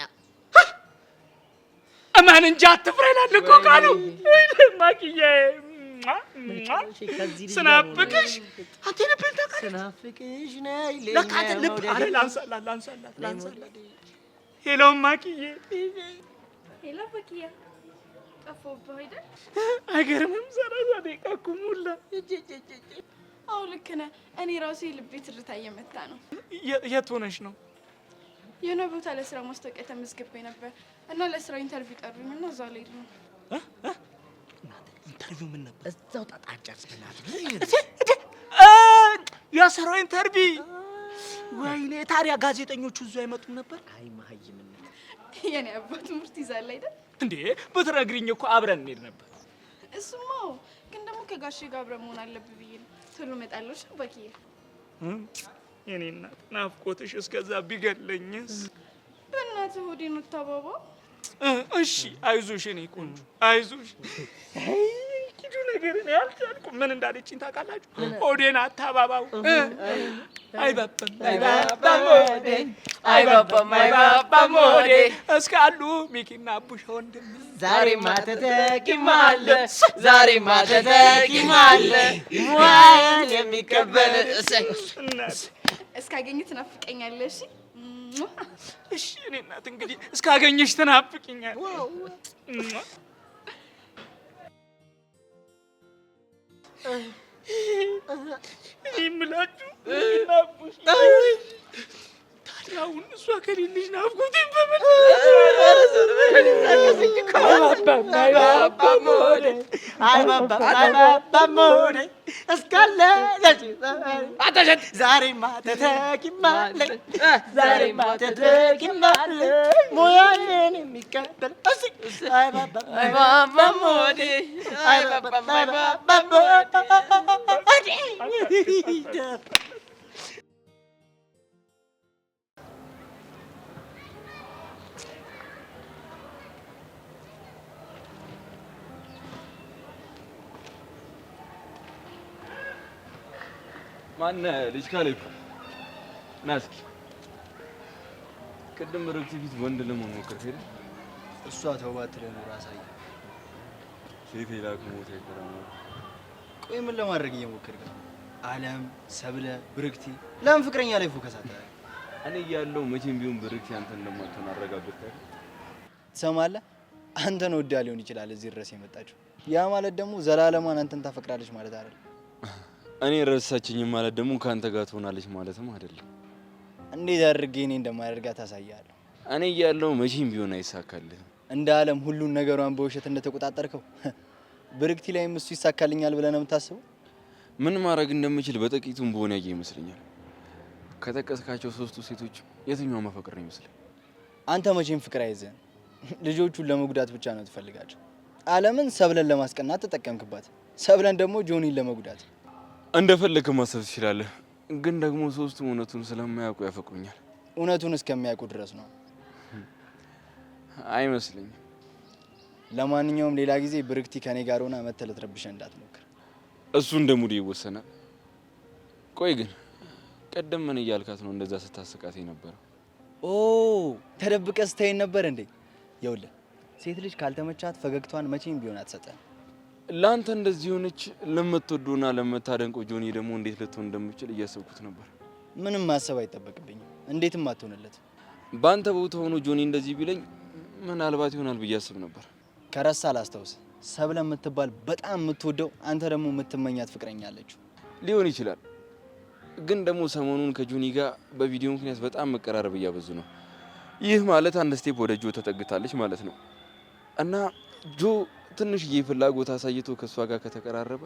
[SPEAKER 6] እማን እንጂ አትፍራ ይላል እኮ ቃሉ። እማክዬ ስናፍቅሽ አንተ ልብን ታውቃለህ?
[SPEAKER 8] ስናፍቅሽ ነይ
[SPEAKER 6] ለካ ልብ አለ ላንሳላት። ሄሎ እማክዬ።
[SPEAKER 10] ሄሎ በኪያ ጠፋሁብህ አይደል?
[SPEAKER 6] አይገርምም? 30 ደቂቃ እኮ ሞላ።
[SPEAKER 10] አዎ ልክ ነህ። እኔ ራሴ ልቤ ትርታ እየመታ ነው።
[SPEAKER 6] የት ሆነሽ ነው?
[SPEAKER 10] የሆነ ቦታ ለስራ ማስታወቂያ ተመዝግቤ ነበር እና ለስራ ኢንተርቪው ጠሩኝ እና እዛ ልሄድ ነው።
[SPEAKER 8] ኢንተርቪው ምን ነበር? እዛው ጣጣጫስ በእናትህ
[SPEAKER 6] የስራው ኢንተርቪው። ወይኔ ታዲያ ጋዜጠኞቹ እዛ አይመጡም ነበር?
[SPEAKER 8] አይ መሀይምነት።
[SPEAKER 10] የኔ አባት ትምህርት ይዛል አይደል?
[SPEAKER 6] እንዴ ብትነግሪኝ እኮ አብረን እንሄድ ነበር።
[SPEAKER 10] እሱማ ግን ደግሞ ከጋሼ ጋር አብረን መሆን አለብህ ብዬ ነው። ቶሎ እመጣለሁ። እሺ በኪያ።
[SPEAKER 6] የኔ እናት ናፍቆትሽ እስከዛ ቢገለኝስ?
[SPEAKER 10] በእናትህ ሆዴን አታባባ።
[SPEAKER 6] እሺ አይዞሽ የኔ ቆንጆ አይዞሽ። ኪዱ ነገር እኔ አልቻልኩም። ምን እንዳለችኝ ታውቃላችሁ? ሆዴን አታባባው። አይባባም ሆዴ አይባባም ሆዴ እስካሉ ሚኪና አቡሽ ወንድም
[SPEAKER 8] ዛሬማ ተተኪማለ ዛሬማ ተተኪማለ ሙያን የሚቀበል
[SPEAKER 10] እስካገኝህ ትናፍቀኛለሽ።
[SPEAKER 6] እሺ እኔ እናት እንግዲህ እስካገኘሽ ትናፍቂኛለሽ። የምላችሁ ናፍቆሽ ታዲያ አሁን እሷ ከሌለሽ ናፍቆቴ
[SPEAKER 8] ዛሬማ ተተኪማለ ዛሬማ ተተኪማለ ሙያዬን የሚቀበል አይባባም ሆዴ አይባባም ሆዴ።
[SPEAKER 5] ማነህ ልጅ ካሌብ? ና እስኪ። ቅድም ርግት ፊት ወንድ ለመሆን ሞከርክ አይደል?
[SPEAKER 15] እሷ ተውባት ለኑር አሳየ
[SPEAKER 5] ሴት የላክ ሞት አይከራም።
[SPEAKER 15] ቆይ ምን ለማድረግ እየሞከርክ ነው? አለም ሰብለ ብርክቲ ለምን ፍቅረኛ ላይ ፎከስ አታደርግ?
[SPEAKER 5] እኔ እያለሁ መቼም ቢሆን ብርክቲ አንተን እንደማትሆን አረጋግጠህ
[SPEAKER 15] ትሰማለህ? አንተን ወዳ ሊሆን ይችላል እዚህ ድረስ የመጣችው። ያ ማለት ደግሞ ዘላለሟን አንተን ታፈቅራለች ማለት አይደል?
[SPEAKER 5] እኔ ረሳችኝ ማለት ደግሞ ካንተ ጋር ትሆናለች ማለትም አይደለም።
[SPEAKER 15] እንዴት አድርጌ እኔ እንደማደርጋት ታሳያለሁ።
[SPEAKER 5] እኔ እያለሁ መቼም ቢሆን አይሳካልህም።
[SPEAKER 15] እንደ አለም ሁሉን ነገሯን በውሸት እንደተቆጣጠርከው ብርክቲ ላይም እሱ ይሳካልኛል ብለህ ነው የምታስበው?
[SPEAKER 5] ምን ማድረግ እንደምችል በጥቂቱም በሆነ ያየ ይመስለኛል። ከጠቀስካቸው 3ቱ ሴቶች የትኛው መፈቅር ነው ይመስል?
[SPEAKER 15] አንተ መቼም ፍቅር አይዘን ልጆቹን ለመጉዳት ብቻ ነው ትፈልጋቸው። አለምን ሰብለን ለማስቀናት ተጠቀምክባት፣ ሰብለን ደግሞ ጆኒን ለመጉዳት።
[SPEAKER 5] እንደፈለክ ማሰብ ትችላለህ፣ ግን ደግሞ 3ቱም እውነቱን ስለማያውቁ ያፈቅሩኛል።
[SPEAKER 15] እውነቱን እስከሚያውቁ ድረስ ነው
[SPEAKER 5] አይመስለኝም።
[SPEAKER 15] ለማንኛውም ሌላ ጊዜ ብርክቲ ከኔ ጋር ሆና መተህ ልትረብሸህ እንዳትሞክር።
[SPEAKER 5] እሱ እንደ ሙድ ይወሰናል። ቆይ ግን ቀደም ምን እያልካት ነው እንደዛ ስታስቃት የነበረው?
[SPEAKER 15] ኦ ተደብቀህ ስታይን ነበር እንዴ? ይኸውልህ ሴት ልጅ ካልተመቻት ፈገግቷን መቼም ቢሆን አትሰጠን።
[SPEAKER 5] ላንተ እንደዚህ ሆነች ለምትወዱና ለምታደንቀው ጆኒ ደግሞ እንዴት ልትሆን እንደምችል እያሰብኩት ነበር።
[SPEAKER 15] ምንም ማሰብ አይጠበቅብኝም። እንዴትም አትሆንለት።
[SPEAKER 5] ባንተ ቦታ ሆኖ ጆኒ እንደዚህ ቢለኝ ምናልባት ይሆናል ብዬ አስብ ነበር።
[SPEAKER 15] ከረሳ ላስታውስ፣ ሰብለ የምትባል በጣም የምትወደው አንተ ደግሞ የምትመኛት ፍቅረኛ አለችው።
[SPEAKER 5] ሊሆን ይችላል፣ ግን ደግሞ ሰሞኑን ከጆኒ ጋር በቪዲዮ ምክንያት በጣም መቀራረብ እያበዙ ነው። ይህ ማለት አንድ ስቴፕ ወደ ጆ ተጠግታለች ማለት ነው። እና ጆ ትንሽዬ ፍላጎት አሳይቶ ከእሷ ጋር ከተቀራረበ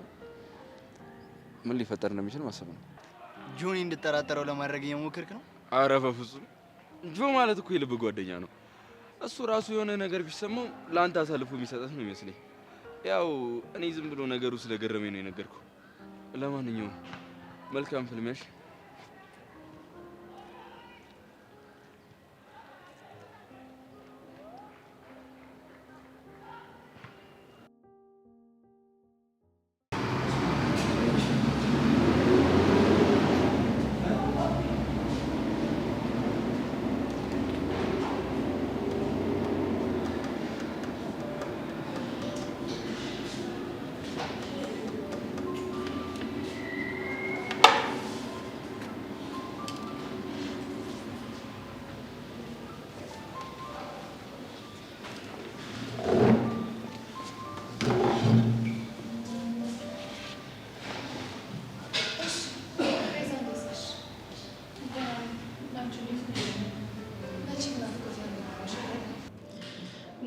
[SPEAKER 5] ምን ሊፈጠር እንደሚችል ማሰብ ነው።
[SPEAKER 15] ጆኒ እንድጠራጠረው ለማድረግ እየሞከርክ ነው?
[SPEAKER 5] አረ በፍጹም። ጆ ማለት እኮ የልብ ጓደኛ ነው። እሱ ራሱ የሆነ ነገር ቢሰማው ለአንተ አሳልፎ የሚሰጠት ነው ይመስለኝ። ያው እኔ ዝም ብሎ ነገሩ ስለገረመኝ ነው የነገርኩ። ለማንኛውም መልካም ፍልሚያሽ።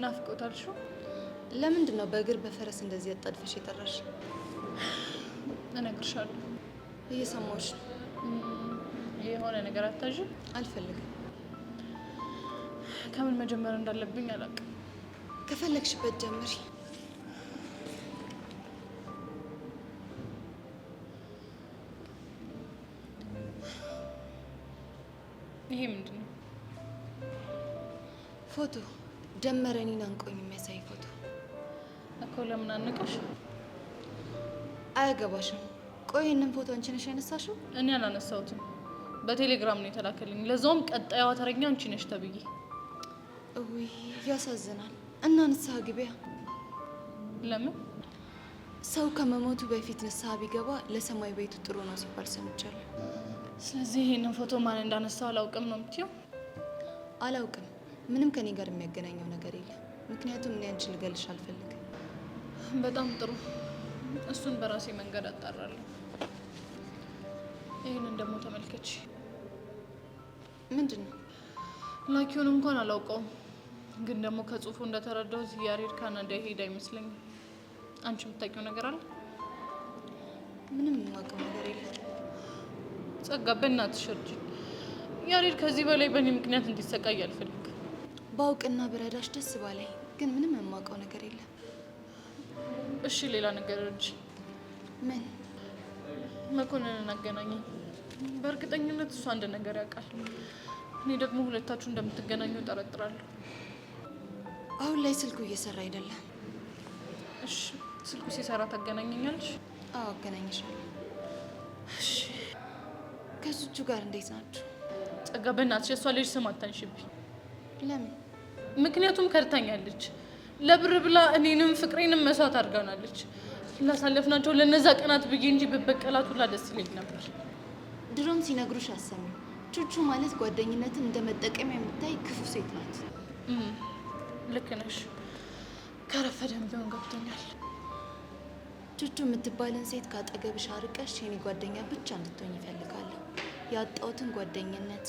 [SPEAKER 1] ናፍቆታልሹ?
[SPEAKER 16] ለምንድን ነው በእግር በፈረስ እንደዚህ አጣድፈሽ የጠራሽ?
[SPEAKER 1] እነግርሻለሁ።
[SPEAKER 16] እየሰማሁሽ ነው።
[SPEAKER 1] የሆነ ነገር አታዥ?
[SPEAKER 16] አልፈልግም።
[SPEAKER 1] ከምን መጀመር እንዳለብኝ አላውቅም።
[SPEAKER 16] ከፈለግሽበት ጀምሪ።
[SPEAKER 1] ይሄ ምንድን ነው?
[SPEAKER 16] ፎቶ ደመረ እኔን አንቆኝ የሚያሳይ ፎቶ
[SPEAKER 1] እኮ። ለምን አነቀሽ?
[SPEAKER 16] አያገባሽም። ቆይ ይህንን ፎቶ አንቺ ነሽ ያነሳሽው?
[SPEAKER 1] እኔ አላነሳሁትም። በቴሌግራም ነው የተላከልኝ። ለዛውም ቀጣዩዋ ተረኛ አንቺ ነሽ ተብዬ።
[SPEAKER 16] ውይ ያሳዝናል። እና ንስሐ ግቢያ።
[SPEAKER 1] ለምን?
[SPEAKER 16] ሰው ከመሞቱ በፊት ንስሐ ቢገባ ለሰማይ ቤቱ ጥሩ ነው ሲባል ሰምቻለሁ።
[SPEAKER 1] ስለዚህ ይህንን ፎቶ ማን እንዳነሳው አላውቅም ነው የምትይው?
[SPEAKER 16] አላውቅም። ምንም ከኔ ጋር የሚያገናኘው ነገር የለም። ምክንያቱም እኔ አንቺን ልገልሽ አልፈልግም።
[SPEAKER 1] በጣም ጥሩ። እሱን በራሴ መንገድ አጣራለሁ። ይህንን ደግሞ ተመልከች።
[SPEAKER 16] ምንድን ነው?
[SPEAKER 1] ላኪውን እንኳን አላውቀውም፣ ግን ደግሞ ከጽሁፉ እንደተረዳሁት ያሬድ ካናዳ ሄድ አይመስለኝም። አንቺ የምታውቂው ነገር አለ?
[SPEAKER 16] ምንም የማውቀው ነገር የለም።
[SPEAKER 1] ጸጋ፣ በእናትሽ እርጂኝ። ያሬድ ከዚህ በላይ በእኔ ምክንያት እንዲሰቃይ አልፈልግም።
[SPEAKER 16] ባውቅና ብረዳሽ ደስ ባላይ፣ ግን ምንም የማውቀው ነገር የለም።
[SPEAKER 1] እሺ፣ ሌላ ነገር እርጂኝ።
[SPEAKER 16] ምን?
[SPEAKER 1] መኮንንን አገናኘኝ። በእርግጠኝነት እሱ አንድ ነገር ያውቃል። እኔ ደግሞ ሁለታችሁ እንደምትገናኙ ጠረጥራለሁ።
[SPEAKER 16] አሁን ላይ ስልኩ እየሰራ አይደለም።
[SPEAKER 1] እሺ፣ ስልኩ ሲሰራ ታገናኘኛለሽ?
[SPEAKER 16] አዎ፣ አገናኝሻለሁ። እሺ። ከሱቹ ጋር እንዴት ናችሁ?
[SPEAKER 1] ጸጋ፣ በእናትሽ የእሷ ልጅ ስም አታንሽብኝ።
[SPEAKER 16] ለምን?
[SPEAKER 1] ምክንያቱም ከድታኛለች። ለብር ብላ እኔንም ፍቅሬንም መስዋዕት አድርጋናለች። ላሳለፍናቸው ለነዛ ቀናት ብዬ እንጂ በበቀላት ሁላ ደስ ይለኝ ነበር።
[SPEAKER 16] ድሮም ሲነግሩሽ አሰሚው። ቹቹ ማለት ጓደኝነትን እንደ መጠቀሚያ የምታይ ክፉ ሴት ናት።
[SPEAKER 1] ልክ ነሽ። ከረፈደም ቢሆን ገብቶኛል።
[SPEAKER 16] ቹቹ የምትባልን ሴት ካጠገብሽ አርቀሽ የኔ ጓደኛ ብቻ እንድትሆኝ ይፈልጋለሁ። ያጣሁትን ጓደኝነት፣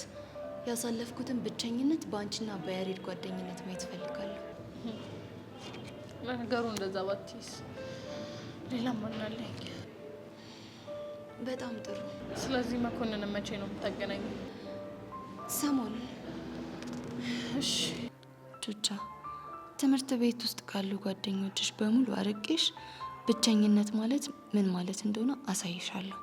[SPEAKER 16] ያሳለፍኩትን ብቸኝነት በአንቺና በያሬድ ጓደኝነት ማየት እፈልጋለሁ።
[SPEAKER 1] ለነገሩ እንደዛ ባትይስ ሌላ ማን አለኝ?
[SPEAKER 16] በጣም ጥሩ።
[SPEAKER 1] ስለዚህ መኮንንን መቼ ነው የምታገናኙ?
[SPEAKER 16] ሰሞኑን።
[SPEAKER 1] እሺ
[SPEAKER 16] ቹቻ፣ ትምህርት ቤት ውስጥ ካሉ ጓደኞችሽ በሙሉ አርቄሽ ብቸኝነት ማለት ምን ማለት እንደሆነ አሳይሻለሁ።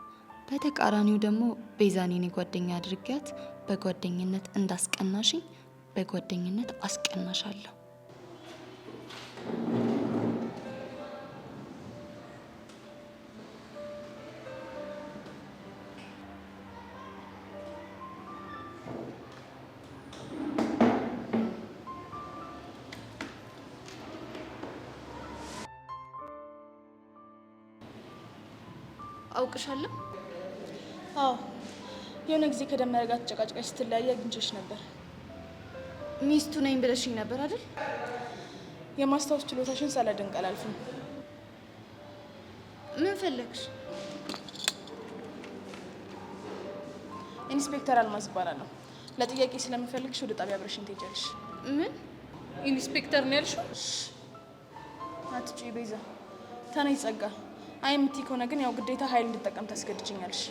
[SPEAKER 16] በተቃራኒው ደግሞ ቤዛን የኔ ጓደኛ አድርጊያት በጓደኝነት እንዳስቀናሽኝ በጓደኝነት አስቀናሻለሁ። አውቅሻለሁ?
[SPEAKER 7] አዎ የሆነ ጊዜ ከደመረ ጋር ተጨቃጭቀሽ ስትለያየ አግኝቼሽ ነበር።
[SPEAKER 16] ሚስቱ ነኝ ብለሽኝ ነበር አይደል?
[SPEAKER 7] የማስታወስ ችሎታሽን ሳላደንቅ አላልፍም።
[SPEAKER 16] ምን ፈለግሽ?
[SPEAKER 7] ኢንስፔክተር አልማዝ እባላለሁ። ለጥያቄ ስለምፈልግሽ ወደ ጣቢያ አብረሽኝ ትሄጃለሽ።
[SPEAKER 16] ምን
[SPEAKER 1] ኢንስፔክተር ነው ያልሽው?
[SPEAKER 7] አትጪ ቤዛ። ተነይ ጸጋ። አይ የምትይ ከሆነ ግን ያው ግዴታ ኃይል እንድጠቀም ታስገድጅኛለሽ።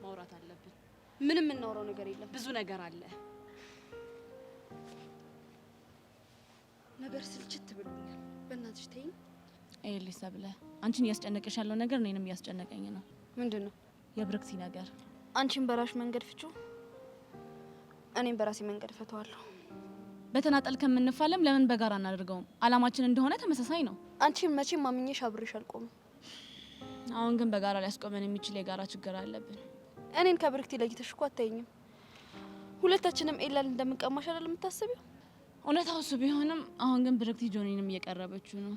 [SPEAKER 2] ማውራት አለብን። ምንም የምናወራው ነገር የለም። ብዙ ነገር አለ። ነገር ስልችት ብሎኛል። በእናትሽ ተይኝ።
[SPEAKER 3] ይኸውልሽ ሰብለ፣ አንቺን እያስጨነቀሽ ያለው ነገር እኔንም እያስጨነቀኝ ነው።
[SPEAKER 2] ምንድነው?
[SPEAKER 3] የብርክቲ ነገር።
[SPEAKER 2] አንቺን በራሽ መንገድ ፍጩ፣ እኔም በራሴ መንገድ ፈተዋለሁ።
[SPEAKER 3] በተናጠል ከምንፋለም ለምን በጋራ እናደርገውም? አላማችን እንደሆነ ተመሳሳይ ነው።
[SPEAKER 2] አንቺን መቼም ማምኜሽ አብሬሽ አልቆምም።
[SPEAKER 3] አሁን ግን በጋራ ሊያስቆመን የሚችል የጋራ ችግር አለብን።
[SPEAKER 2] እኔን ከብርክቲ ለይተሽ እኮ አታይኝም። ሁለታችንም ኤላል እንደምንቀማሽ አይደል የምታስቢው?
[SPEAKER 3] እውነታው እሱ ቢሆንም አሁን ግን ብርክቲ ጆኒንም እየቀረበችው ነው።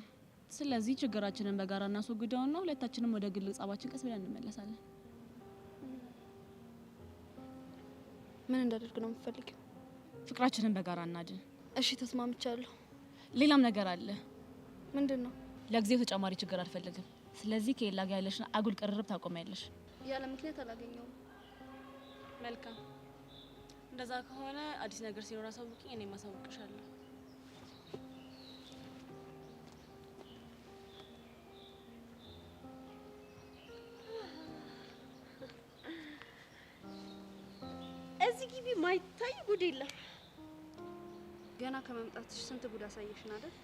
[SPEAKER 3] ስለዚህ ችግራችንን በጋራ እናስወግደውና ሁለታችንም ወደ ግል ጸባችን ቀስ ብለን እንመለሳለን።
[SPEAKER 2] ምን እንዳደርግ ነው የምትፈልጊው?
[SPEAKER 3] ፍቅራችንን በጋራ እናድን።
[SPEAKER 2] እሺ ተስማምቻለሁ።
[SPEAKER 3] ሌላም ነገር አለ።
[SPEAKER 2] ምንድነው?
[SPEAKER 3] ለጊዜው ተጨማሪ ችግር አልፈልግም። ስለዚህ ከኤላ ጋር ያለሽን አጉል ቅርርብ ታቆሚያለሽ።
[SPEAKER 2] ያለ ምክንያት አላገኘውም።
[SPEAKER 3] መልካም። እንደዛ ከሆነ አዲስ ነገር ሲኖር አሳውቂኝ፣ እኔም አሳውቅሻለሁ።
[SPEAKER 2] እዚህ ግቢ ማይታይ ጉድ የለም። ገና ከመምጣትሽ ስንት ጉድ አሳየሽን አይደል?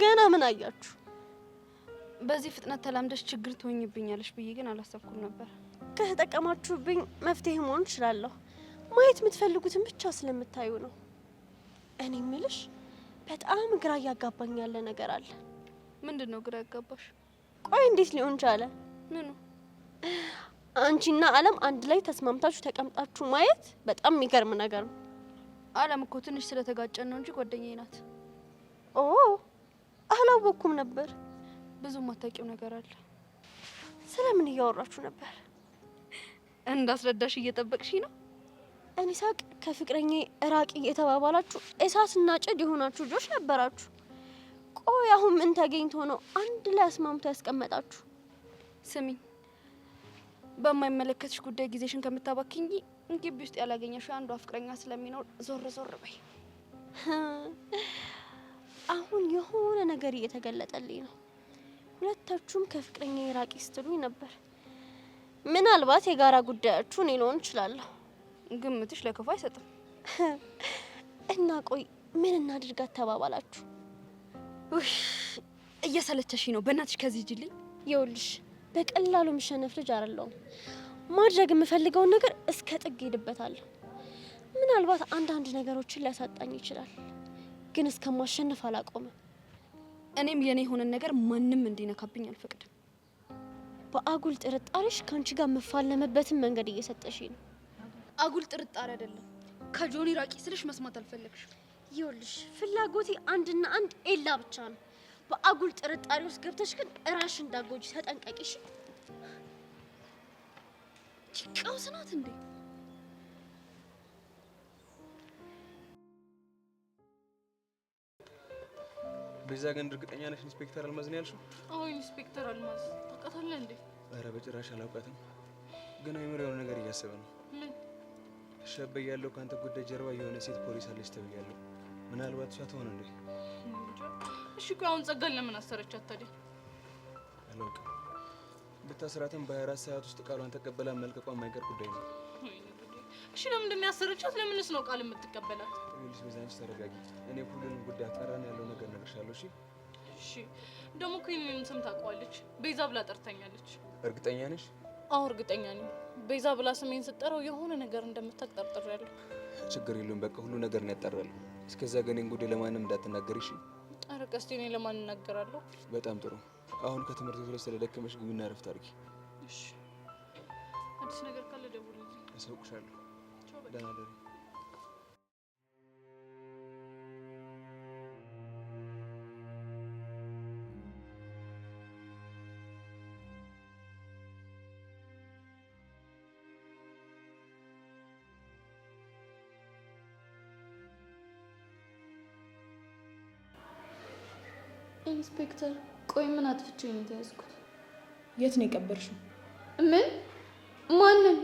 [SPEAKER 2] ገና ምን አያችሁ? በዚህ ፍጥነት ተላምደሽ ችግር ትሆኝብኛለሽ ብዬ ግን አላሰብኩም ነበር። ከተጠቀማችሁብኝ መፍትሄ መሆን እችላለሁ። ማየት የምትፈልጉትን ብቻ ስለምታዩ ነው። እኔ የምልሽ በጣም ግራ እያጋባኝ ያለ ነገር አለ። ምንድን ነው ግራ ያጋባሽ? ቆይ እንዴት ሊሆን ቻለ? ምኑ? አንቺና አለም አንድ ላይ ተስማምታችሁ ተቀምጣችሁ ማየት በጣም የሚገርም ነገር ነው። አለም እኮ ትንሽ ስለተጋጨን ነው እንጂ ጓደኛዬ ናት። ኦ አላወኩም ነበር። ብዙ ማታውቂው ነገር አለ። ስለምን እያወራችሁ ነበር? እንዳስረዳሽ እየጠበቅሽኝ ነው? እኔ ሳቅ ከፍቅረኛ ራቂ እየተባባላችሁ እሳትና ጭድ የሆናችሁ ልጆች ነበራችሁ። ቆይ አሁን ምን ተገኝቶ ነው አንድ ላይ አስማምቶ ያስቀመጣችሁ? ስሚ፣ በማይመለከትሽ ጉዳይ ጊዜሽን ከምታባክኝ ግቢ ውስጥ ያላገኘሽ አንዷ ፍቅረኛ ስለሚኖር ዞር ዞር በይ። አሁን የሆነ ነገር እየተገለጠልኝ ነው። ሁለታችሁም ከፍቅረኛ ራቂ ስትሉኝ ነበር። ምናልባት የጋራ ጉዳያችሁ እኔ ልሆን እችላለሁ። ግምትሽ ለክፉ አይሰጥም። እና ቆይ ምን እናድርጋት ተባባላችሁ? እየሰለቸሽ ነው። በእናትሽ ከዚህ ሂጂልኝ። ይኸውልሽ በቀላሉ የምሸነፍ ልጅ አይደለሁም። ማድረግ የምፈልገውን ነገር እስከ ጥግ ሄድበታለሁ። ምናልባት አንዳንድ ነገሮችን ሊያሳጣኝ ይችላል፣ ግን እስከማሸነፍ አላቆምም። እኔም የኔ የሆነን ነገር ማንም እንዲነካብኝ አልፈቅድም። በአጉል ጥርጣሬሽ ከአንቺ ጋር የምፋለምበትን መንገድ እየሰጠሽኝ ነው። አጉል ጥርጣሬ አይደለም። ከጆኒ ራቂ ስልሽ መስማት አልፈለግሽም። ይኸውልሽ ፍላጎቴ አንድና አንድ ኤላ ብቻ ነው። በአጉል ጥርጣሬ ውስጥ ገብተሽ ግን እራስሽ እንዳትጎጂ ተጠንቀቂሽ። ቀውስ ናት እንዴ?
[SPEAKER 12] ቤዛ ግን እርግጠኛ ነሽ ኢንስፔክተር አልማዝ ነው ያልሽው?
[SPEAKER 1] አዎ ኢንስፔክተር አልማዝ ታውቃታለህ እንዴ?
[SPEAKER 12] ኧረ በጭራሽ አላውቃትም። ግን አይምሮ የሆነ ነገር እያሰበ ነው።
[SPEAKER 1] ምን?
[SPEAKER 12] ተሸበያለሁ ከአንተ ጉዳይ ጀርባ የሆነ ሴት ፖሊስ አለች ተብያለሁ። ምናልባት እሷ ትሆን እንዴ?
[SPEAKER 1] እሺ ቆይ አሁን ጸጋን ለምን አሰረቻት ታዲያ?
[SPEAKER 12] አላውቅም። ብታስራትም በ24 ሰዓት ውስጥ ቃሏን ተቀበላ መልቀቋ የማይቀር ጉዳይ ነው።
[SPEAKER 1] እሺ ለምንድን ነው ያሰረቻት? ለምንስ ነው ቃል የምትቀበላት?
[SPEAKER 12] ይኸውልሽ ቤዛንቺ ተረጋጊ። እኔ ሁሉንም ጉዳይ አጣራን ያለው ነገር እነግርሻለሁ። እሺ
[SPEAKER 1] እሺ። ደግሞ እኮ የኔንም ስም ታውቀዋለች። ቤዛ ብላ ጠርታኛለች።
[SPEAKER 12] እርግጠኛ ነሽ?
[SPEAKER 1] አዎ እርግጠኛ ነኝ። ቤዛ ብላ ስሜን ስጠራው የሆነ ነገር እንደምታጠርጥራለሁ።
[SPEAKER 12] ችግር የለውም። በቃ ሁሉ ነገር ነው ያጣራለሁ። እስከዛ ግን እኔን ጉዳይ ለማንም እንዳትናገሪ እሺ?
[SPEAKER 1] ኧረ ቀስቴ እኔ ለማን እናገራለሁ?
[SPEAKER 12] በጣም ጥሩ። አሁን ከትምህርት ቤት ስለደከመሽ ግቢና እረፍት አድርጊ።
[SPEAKER 1] እሺ። አዲስ ነገር ካለ ደውልልኝ።
[SPEAKER 12] አሳውቅሻለሁ። ደህና ደሪ።
[SPEAKER 16] ኢንስፔክተር፣ ቆይ ምን አጥፍቼ ነው የተያዝኩት?
[SPEAKER 7] የት ነው የቀበርሽው?
[SPEAKER 16] ምን? ማንን?